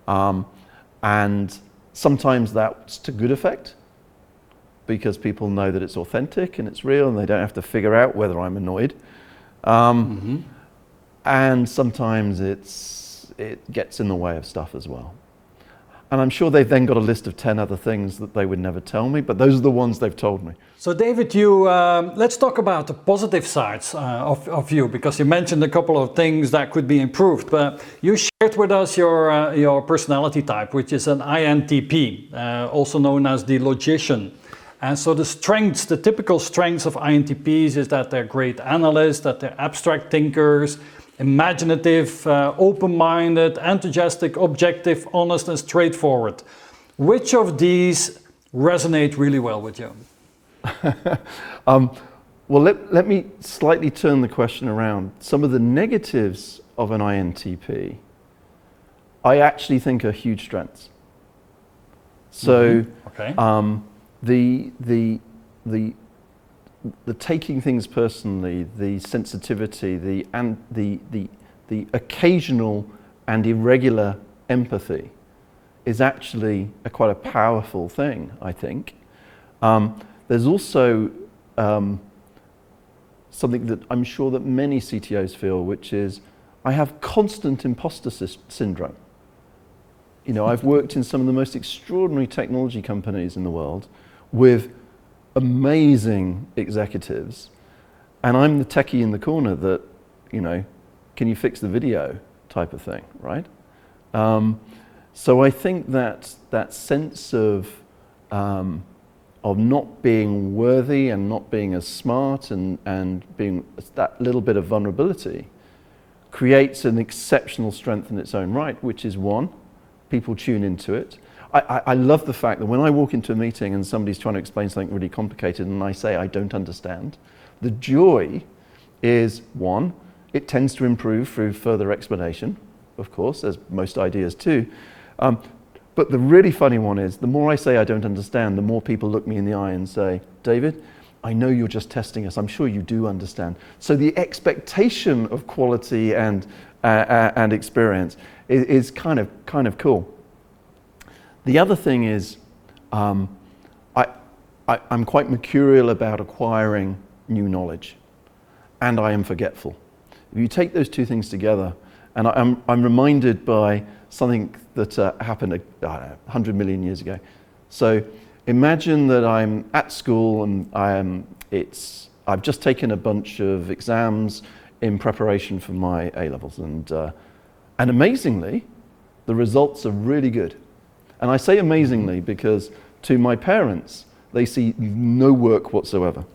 and sometimes that's to good effect, because people know that it's authentic and it's real, and they don't have to figure out whether I'm annoyed. And sometimes it gets in the way of stuff as well. And I'm sure they've then got a list of 10 other things that they would never tell me, but those are the ones they've told me. So David, let's talk about the positive sides of you, because you mentioned a couple of things that could be improved, but you shared with us your personality type, which is an INTP, also known as the Logician. And so the typical strengths of INTPs is that they're great analysts, that they're abstract thinkers, imaginative, open-minded, enthusiastic, objective, honest, and straightforward. Which of these resonate really well with you? Well, let me slightly turn the question around. Some of the negatives of an INTP, I actually think are huge strengths. So, okay. The taking things personally, the sensitivity, the occasional and irregular empathy is actually quite a powerful thing, I think. There's also something that I'm sure that many CTOs feel, which is I have constant imposter syndrome. You know, I've worked in some of the most extraordinary technology companies in the world with amazing executives, and I'm the techie in the corner that, you know, can you fix the video type of thing, right? So I think that sense of not being worthy and not being as smart and being that little bit of vulnerability creates an exceptional strength in its own right, which is one, people tune into it. I love the fact that when I walk into a meeting and somebody's trying to explain something really complicated and I say I don't understand, the joy is, one, it tends to improve through further explanation, of course, as most ideas do. But the really funny one is, the more I say I don't understand, the more people look me in the eye and say, David, I know you're just testing us. I'm sure you do understand. So the expectation of quality and experience is kind of cool. The other thing is, I'm quite mercurial about acquiring new knowledge, and I am forgetful. If you take those two things together, and I'm reminded by something that happened 100 million years ago. So imagine that I'm at school and I've just taken a bunch of exams in preparation for my A-levels, and amazingly, the results are really good. And I say amazingly because to my parents, they see no work whatsoever.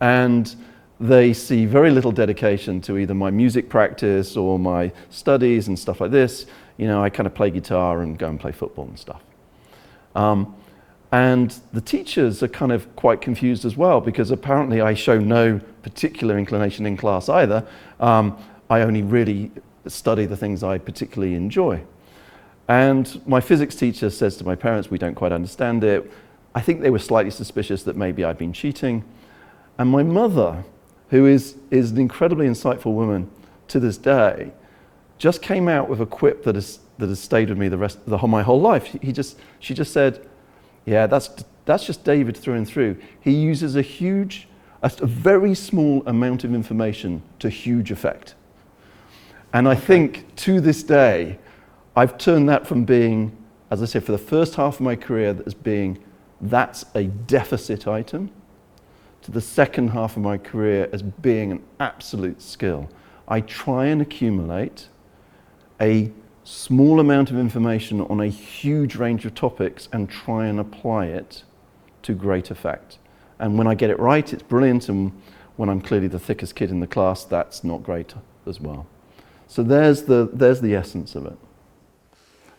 And they see very little dedication to either my music practice or my studies and stuff like this. You know, I kind of play guitar and go and play football and stuff. And the teachers are kind of quite confused as well, because apparently I show no particular inclination in class either. I only really study the things I particularly enjoy. And my physics teacher says to my parents, we don't quite understand it. I think they were slightly suspicious that maybe I'd been cheating. And my mother, who is an incredibly insightful woman to this day, just came out with a quip that has stayed with me my whole life. She just said, yeah, that's just David through and through. He uses a very small amount of information to huge effect. And I think to this day, I've turned that from being, as I said, for the first half of my career, as being that's a deficit item, to the second half of my career as being an absolute skill. I try and accumulate a small amount of information on a huge range of topics and try and apply it to great effect. And when I get it right, it's brilliant, and when I'm clearly the thickest kid in the class, that's not great as well. So there's the essence of it.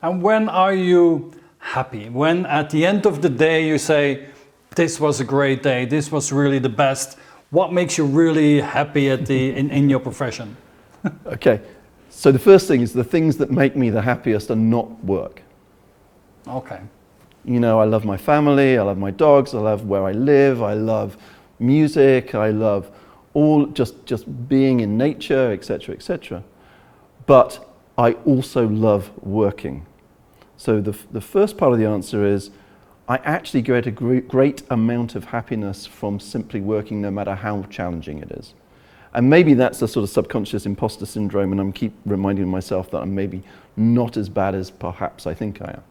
And when are you happy? When at the end of the day you say, this was a great day, this was really the best. What makes you really happy in your profession? Okay, so the first thing is the things that make me the happiest are not work. Okay. You know, I love my family, I love my dogs, I love where I live, I love music, I love all just being in nature, etc., etc. But I also love working. So the first part of the answer is I actually get a great amount of happiness from simply working, no matter how challenging it is. And maybe that's a sort of subconscious imposter syndrome, and I keep reminding myself that I'm maybe not as bad as perhaps I think I am.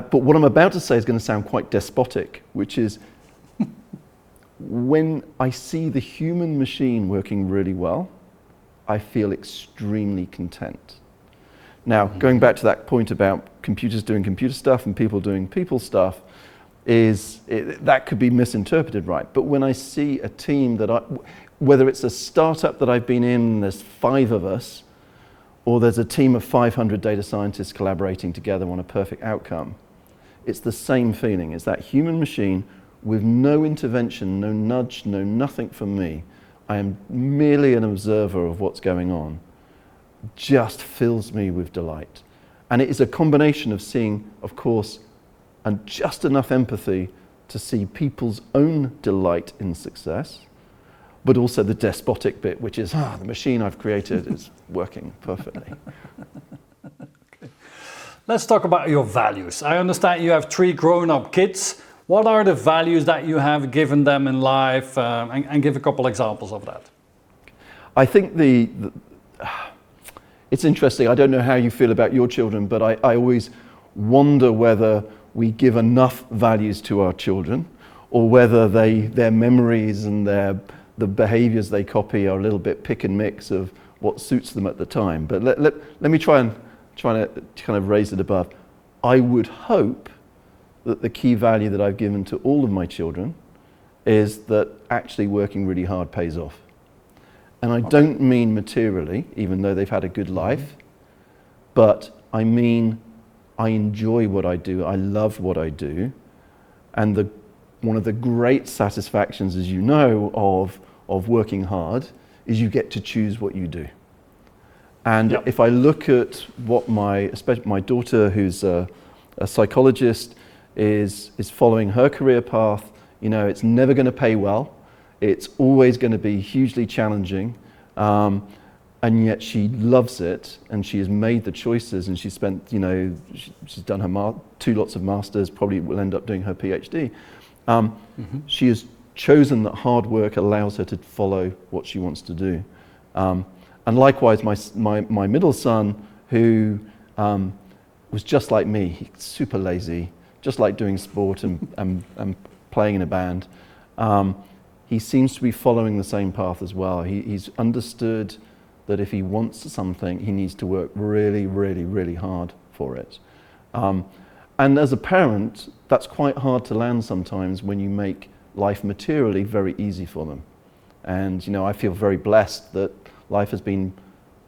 But what I'm about to say is going to sound quite despotic, which is when I see the human machine working really well, I feel extremely content. Now, going back to that point about computers doing computer stuff and people doing people stuff, that could be misinterpreted, right? But when I see a team whether it's a startup that I've been in, there's 5 of us, or there's a team of 500 data scientists collaborating together on a perfect outcome, it's the same feeling. It's that human machine with no intervention, no nudge, no nothing from me. I am merely an observer of what's going on. Just fills me with delight. And it is a combination of seeing, of course, and just enough empathy to see people's own delight in success, but also the despotic bit, which is, the machine I've created is working perfectly. Okay. Let's talk about your values. I understand you have 3 grown-up kids. What are the values that you have given them in life, and give a couple examples of that? I think it's interesting. I don't know how you feel about your children, but I always wonder whether we give enough values to our children, or whether their memories and the behaviors they copy are a little bit pick and mix of what suits them at the time. But let me try to kind of raise it above. I would hope that the key value that I've given to all of my children is that actually working really hard pays off. And I don't mean materially, even though they've had a good life, but I mean I enjoy what I do, I love what I do, and one of the great satisfactions, as you know, of working hard is you get to choose what you do. And if I look at what especially my daughter, who's a psychologist, is following her career path, it's never going to pay well. It's always going to be hugely challenging, and yet she loves it, and she has made the choices, and she's spent, she's done her 2 lots of masters, probably will end up doing her PhD. She has chosen that hard work allows her to follow what she wants to do. And likewise, my middle son, who was just like me, he's super lazy, just like doing sport and playing in a band. He seems to be following the same path as well. He's understood that if he wants something, he needs to work really, really, really hard for it. And as a parent, that's quite hard to land sometimes when you make life materially very easy for them. And I feel very blessed that life has been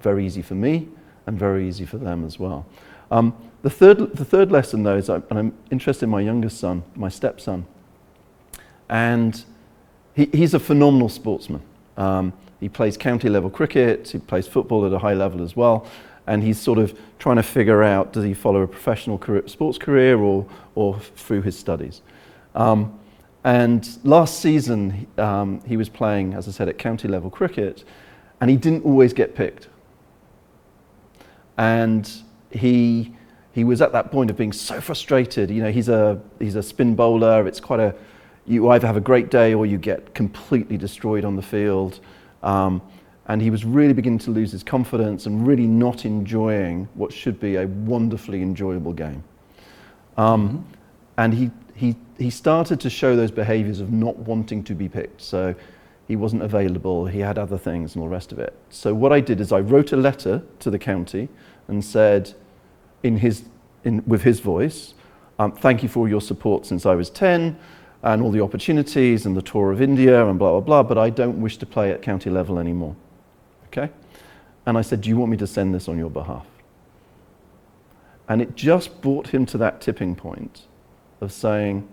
very easy for me and very easy for them as well. The third lesson, though, is I'm interested in my youngest son, my stepson. And he's a phenomenal sportsman. He plays county level cricket, he plays football at a high level as well, and he's sort of trying to figure out, does he follow a professional sports career or through his studies? And last season, he was playing, as I said, at county level cricket, and he didn't always get picked. And he was at that point of being so frustrated. He's a spin bowler. It's you either have a great day or you get completely destroyed on the field. And he was really beginning to lose his confidence and really not enjoying what should be a wonderfully enjoyable game. And he started to show those behaviors of not wanting to be picked. So he wasn't available, he had other things and all the rest of it. So what I did is I wrote a letter to the county and said, with his voice, thank you for all your support since I was 10, and all the opportunities and the tour of India and blah, blah, blah, but I don't wish to play at county level anymore. Okay? And I said, do you want me to send this on your behalf? And it just brought him to that tipping point of saying,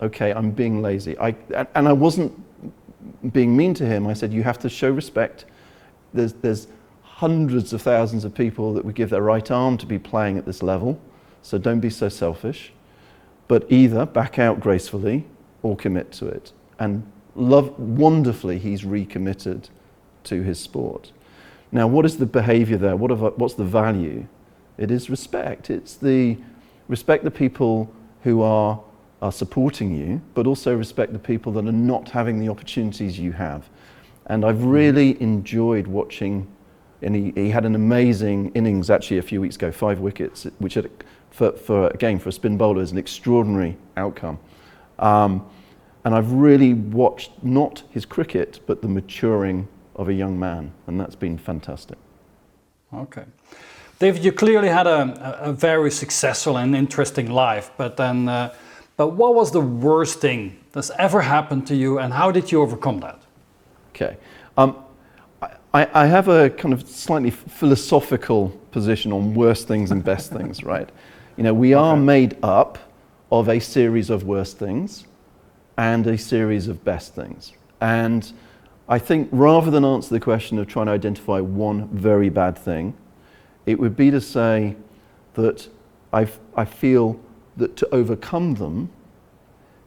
okay, I'm being lazy. And I wasn't being mean to him. I said, you have to show respect. There's hundreds of thousands of people that would give their right arm to be playing at this level, so don't be so selfish. But either back out gracefully or commit to it. And wonderfully, he's recommitted to his sport. Now, what is the behavior there? What's the value? It is respect. It's respect the people who are supporting you, but also respect the people that are not having the opportunities you have. And I've really enjoyed watching, and he had an amazing innings actually a few weeks ago, 5 wickets, which at again, for a spin bowler is an extraordinary outcome. And I've really watched not his cricket, but the maturing of a young man, and that's been fantastic. Okay. David, you clearly had a very successful and interesting life, but what was the worst thing that's ever happened to you, and how did you overcome that? Okay. I have a kind of slightly philosophical position on worst things and best things, right? You know, we are made up of a series of worst things and a series of best things. And I think rather than answer the question of trying to identify one very bad thing, it would be to say that I feel that to overcome them,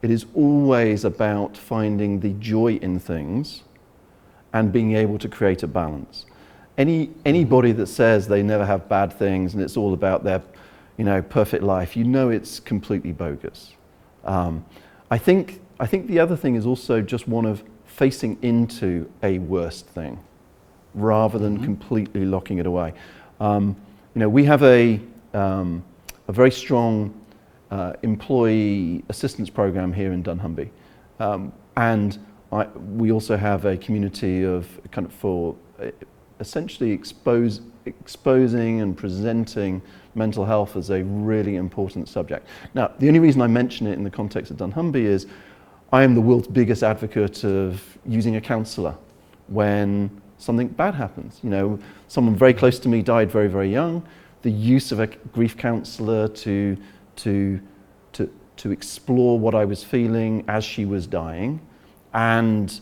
it is always about finding the joy in things and being able to create a balance. Anybody that says they never have bad things and it's all about their, you know, perfect life, you know it's completely bogus. I think the other thing is also just one of facing into a worst thing rather than completely locking it away. You know, we have a very strong employee assistance program here in dunnhumby, and we also have a community of kind of for essentially exposing and presenting mental health as a really important subject. Now, the only reason I mention it in the context of dunnhumby is I am the world's biggest advocate of using a counsellor when something bad happens. You know, someone very close to me died very, very young. The use of a grief counsellor to explore what I was feeling as she was dying, and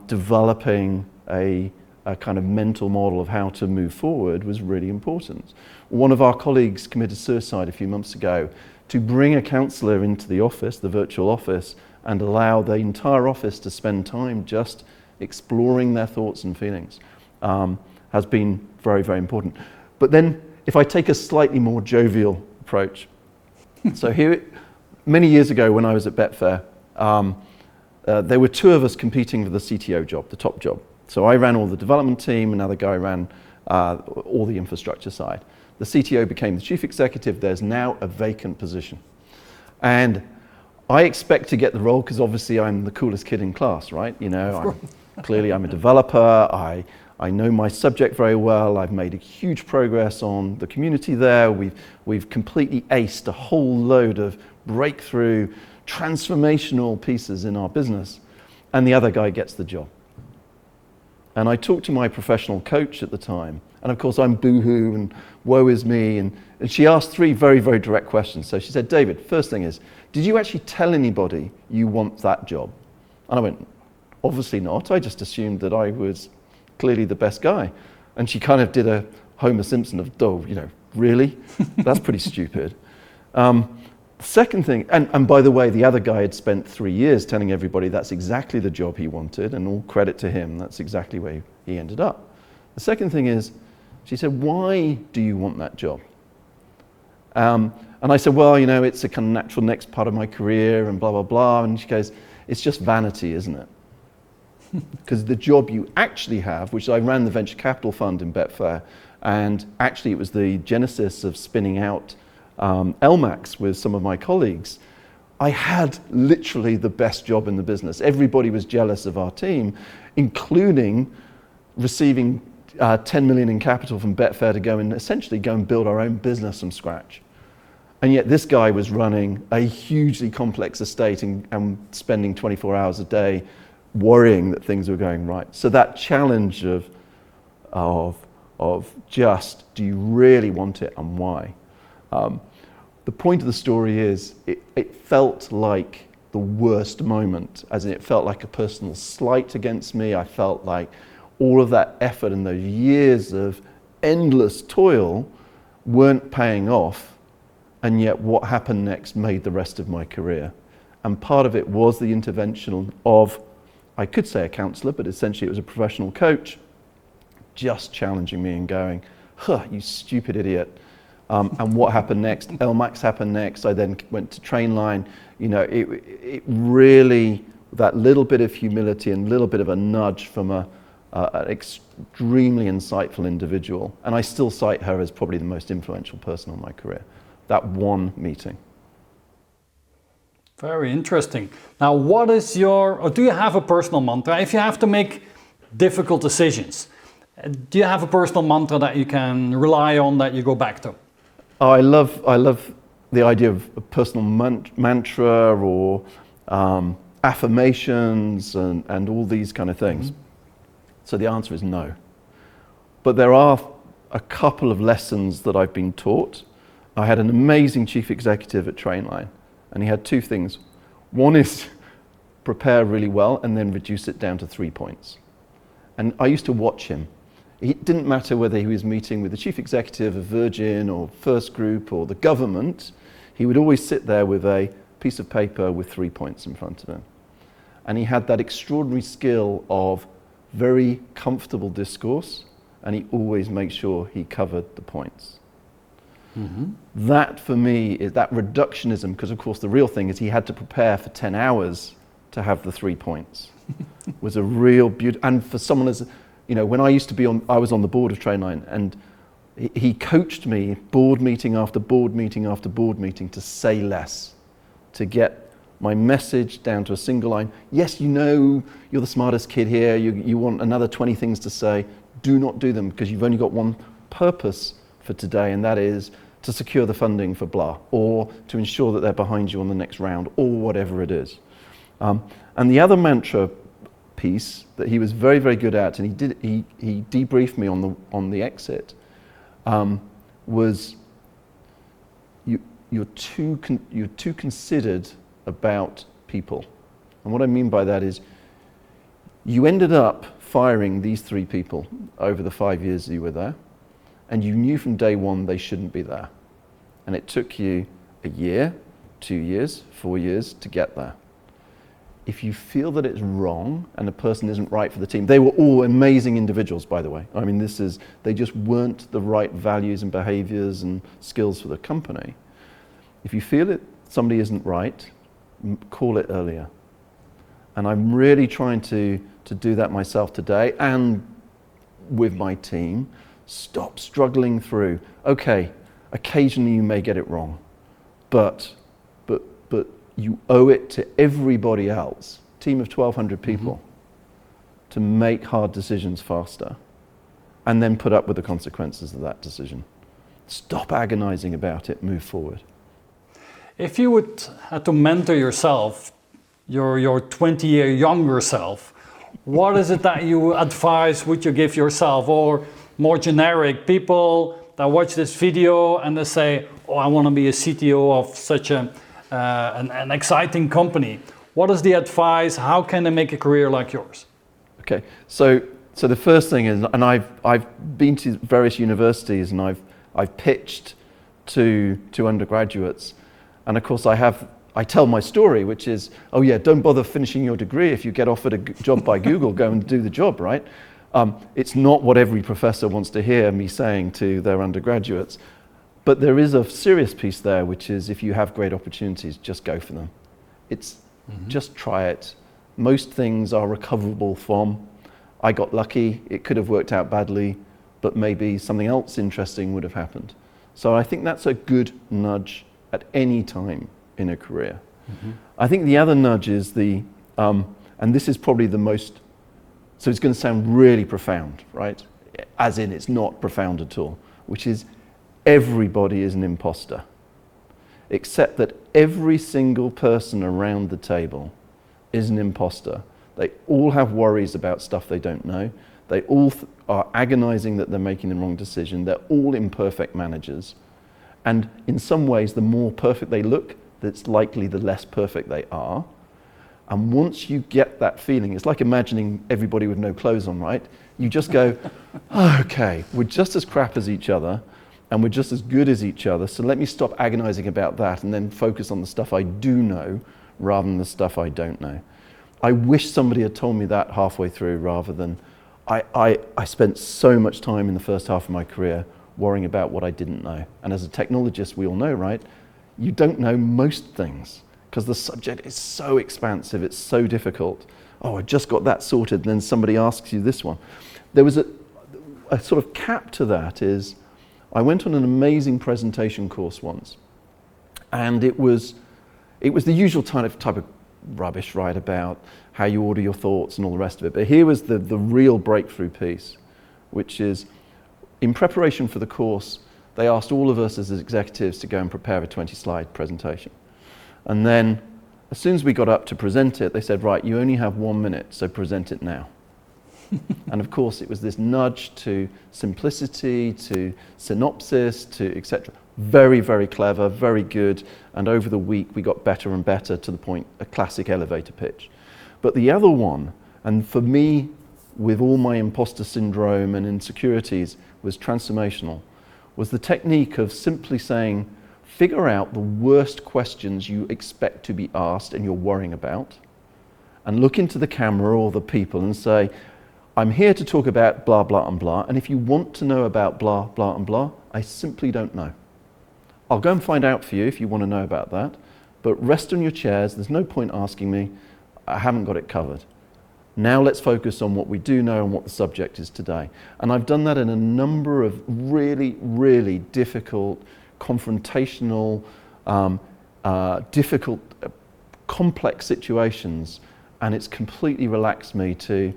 developing a kind of mental model of how to move forward was really important. One of our colleagues committed suicide a few months ago. To bring a counsellor into the office, the virtual office, and allow the entire office to spend time just exploring their thoughts and feelings has been very, very important. But then if I take a slightly more jovial approach, so here, many years ago when I was at Betfair, there were two of us competing for the CTO job, the top job. So I ran all the development team, another guy ran all the infrastructure side. The CTO became the chief executive. There's now a vacant position. And I expect to get the role because obviously I'm the coolest kid in class, right? You know, clearly I'm a developer. I know my subject very well. I've made a huge progress on the community there. We've completely aced a whole load of breakthrough, transformational pieces in our business. And the other guy gets the job. And I talked to my professional coach at the time. And of course I'm boohoo and woe is me. And she asked three very, very direct questions. So she said, David, first thing is, did you actually tell anybody you want that job? And I went, obviously not. I just assumed that I was clearly the best guy. And she kind of did a Homer Simpson of, oh, you know, really? That's pretty stupid. Second thing, and by the way, the other guy had spent 3 years telling everybody that's exactly the job he wanted, and all credit to him, that's exactly where he ended up. The second thing is, she said, why do you want that job? And I said, well, you know, it's a kind of natural next part of my career and blah, blah, blah. And she goes, it's just vanity, isn't it? Because the job you actually have, which I ran the venture capital fund in Betfair, and actually it was the genesis of spinning out LMAX with some of my colleagues. I had literally the best job in the business. Everybody was jealous of our team, including receiving 10 million in capital from Betfair to go and essentially go and build our own business from scratch. And yet this guy was running a hugely complex estate and spending 24 hours a day worrying that things were going right. So that challenge of just, do you really want it and why? The point of the story is it felt like the worst moment, as in it felt like a personal slight against me. I felt like all of that effort and those years of endless toil weren't paying off, and yet what happened next made the rest of my career. And part of it was the intervention of, I could say a counsellor, but essentially it was a professional coach, just challenging me and going, huh, you stupid idiot. And what happened next? LMAX happened next. I then went to Trainline. You know, it really, that little bit of humility and a little bit of a nudge from an extremely insightful individual. And I still cite her as probably the most influential person on my career. that one meeting. Very interesting. Now, what is or do you have a personal mantra? If you have to make difficult decisions, do you have a personal mantra that you can rely on, that you go back to? Oh, I love the idea of a personal mantra or affirmations and all these kind of things. So the answer is no. But there are a couple of lessons that I've been taught. I had an amazing chief executive at Trainline, and he had two things. One is prepare really well and then reduce it down to 3 points. And I used to watch him. It didn't matter whether he was meeting with the chief executive of Virgin or First Group or the government, he would always sit there with a piece of paper with 3 points in front of him. And he had that extraordinary skill of very comfortable discourse, and he always made sure he covered the points. That for me is that reductionism, because of course the real thing is he had to prepare for 10 hours to have the 3 points. Was a real beauty. And for someone as, you know, when I used to be I was on the board of Trainline, and he coached me board meeting after board meeting after board meeting to say less, to get my message down to a single line. Yes, you know, you're the smartest kid here, you want another 20 things to say, do not do them, because you've only got one purpose for today, and that is to secure the funding for blah, or to ensure that they're behind you on the next round, or whatever it is. And the other mantra piece that he was very, very good at, and he debriefed me on the exit, was you're too considered about people. And what I mean by that is you ended up firing these 3 people over the 5 years that you were there, and you knew from day one they shouldn't be there. And it took you a year, 2 years, 4 years to get there. If you feel that it's wrong and a person isn't right for the team, they were all amazing individuals, by the way. I mean, they just weren't the right values and behaviors and skills for the company. If you feel that somebody isn't right, call it earlier. And I'm really trying to do that myself today, and with my team. Stop struggling through. Okay, occasionally you may get it wrong, but you owe it to everybody else, team of 1,200 people, to make hard decisions faster, and then put up with the consequences of that decision. Stop agonizing about it, move forward. If you would have to mentor yourself, your 20-year younger self, what is it that you advise would you give yourself? Or more generic, people that watch this video and they say, oh, I want to be a CTO of such an exciting company. What is the advice? How can they make a career like yours? Okay, so the first thing is, and I've been to various universities and I've pitched to undergraduates, and of course I tell my story, which is, oh yeah, don't bother finishing your degree. If you get offered a job by Google, go and do the job, right? It's not what every professor wants to hear me saying to their undergraduates, but there is a serious piece there, which is if you have great opportunities, just go for them. Just try it. Most things are recoverable from. I got lucky, it could have worked out badly, but maybe something else interesting would have happened. So I think that's a good nudge at any time in a career. I think the other nudge is and this is probably the most, so it's going to sound really profound, right? As in it's not profound at all, which is everybody is an imposter, except that every single person around the table is an imposter. They all have worries about stuff they don't know. They all are agonizing that they're making the wrong decision. They're all imperfect managers. And in some ways, the more perfect they look, that's likely the less perfect they are. And once you get that feeling, it's like imagining everybody with no clothes on, right? You just go, okay, we're just as crap as each other, and we're just as good as each other, so let me stop agonizing about that and then focus on the stuff I do know rather than the stuff I don't know. I wish somebody had told me that halfway through rather than, I spent so much time in the first half of my career worrying about what I didn't know. And as a technologist, we all know, right? You don't know most things because the subject is so expansive, it's so difficult. Oh, I just got that sorted, and then somebody asks you this one. There was a sort of cap to that is, I went on an amazing presentation course once, And it was the usual type of rubbish, right, about how you order your thoughts and all the rest of it. But here was the real breakthrough piece, which is, in preparation for the course, they asked all of us as executives to go and prepare a 20-slide presentation. And then, as soon as we got up to present it, they said, right, you only have 1 minute, so present it now. And of course, it was this nudge to simplicity, to synopsis, to etc. Very, very clever, very good. And over the week, we got better and better to the point, a classic elevator pitch. But the other one, and for me, with all my imposter syndrome and insecurities, was transformational, was the technique of simply saying, figure out the worst questions you expect to be asked and you're worrying about, and look into the camera or the people and say, I'm here to talk about blah, blah, and blah, and if you want to know about blah, blah, and blah, I simply don't know. I'll go and find out for you if you want to know about that, but rest on your chairs, there's no point asking me, I haven't got it covered. Now let's focus on what we do know and what the subject is today. And I've done that in a number of really, really difficult, confrontational, difficult, complex situations, and it's completely relaxed me to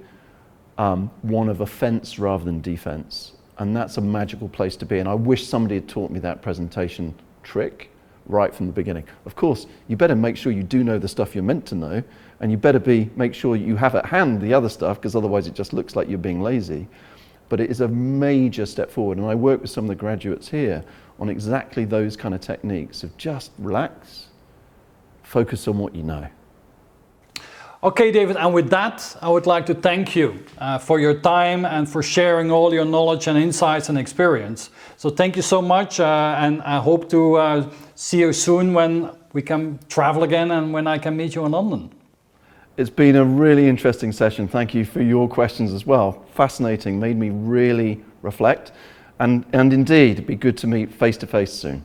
one of offense rather than defense. And that's a magical place to be. And I wish somebody had taught me that presentation trick right from the beginning. Of course, you better make sure you do know the stuff you're meant to know, and you better make sure you have at hand the other stuff, because otherwise it just looks like you're being lazy. But it is a major step forward, and I work with some of the graduates here on exactly those kind of techniques of just relax, focus on what you know. Okay, David, and with that, I would like to thank you for your time and for sharing all your knowledge and insights and experience. So thank you so much, and I hope to see you soon when we can travel again and when I can meet you in London. It's been a really interesting session. Thank you for your questions as well. Fascinating, made me really reflect. And indeed, it'd be good to meet face to face soon.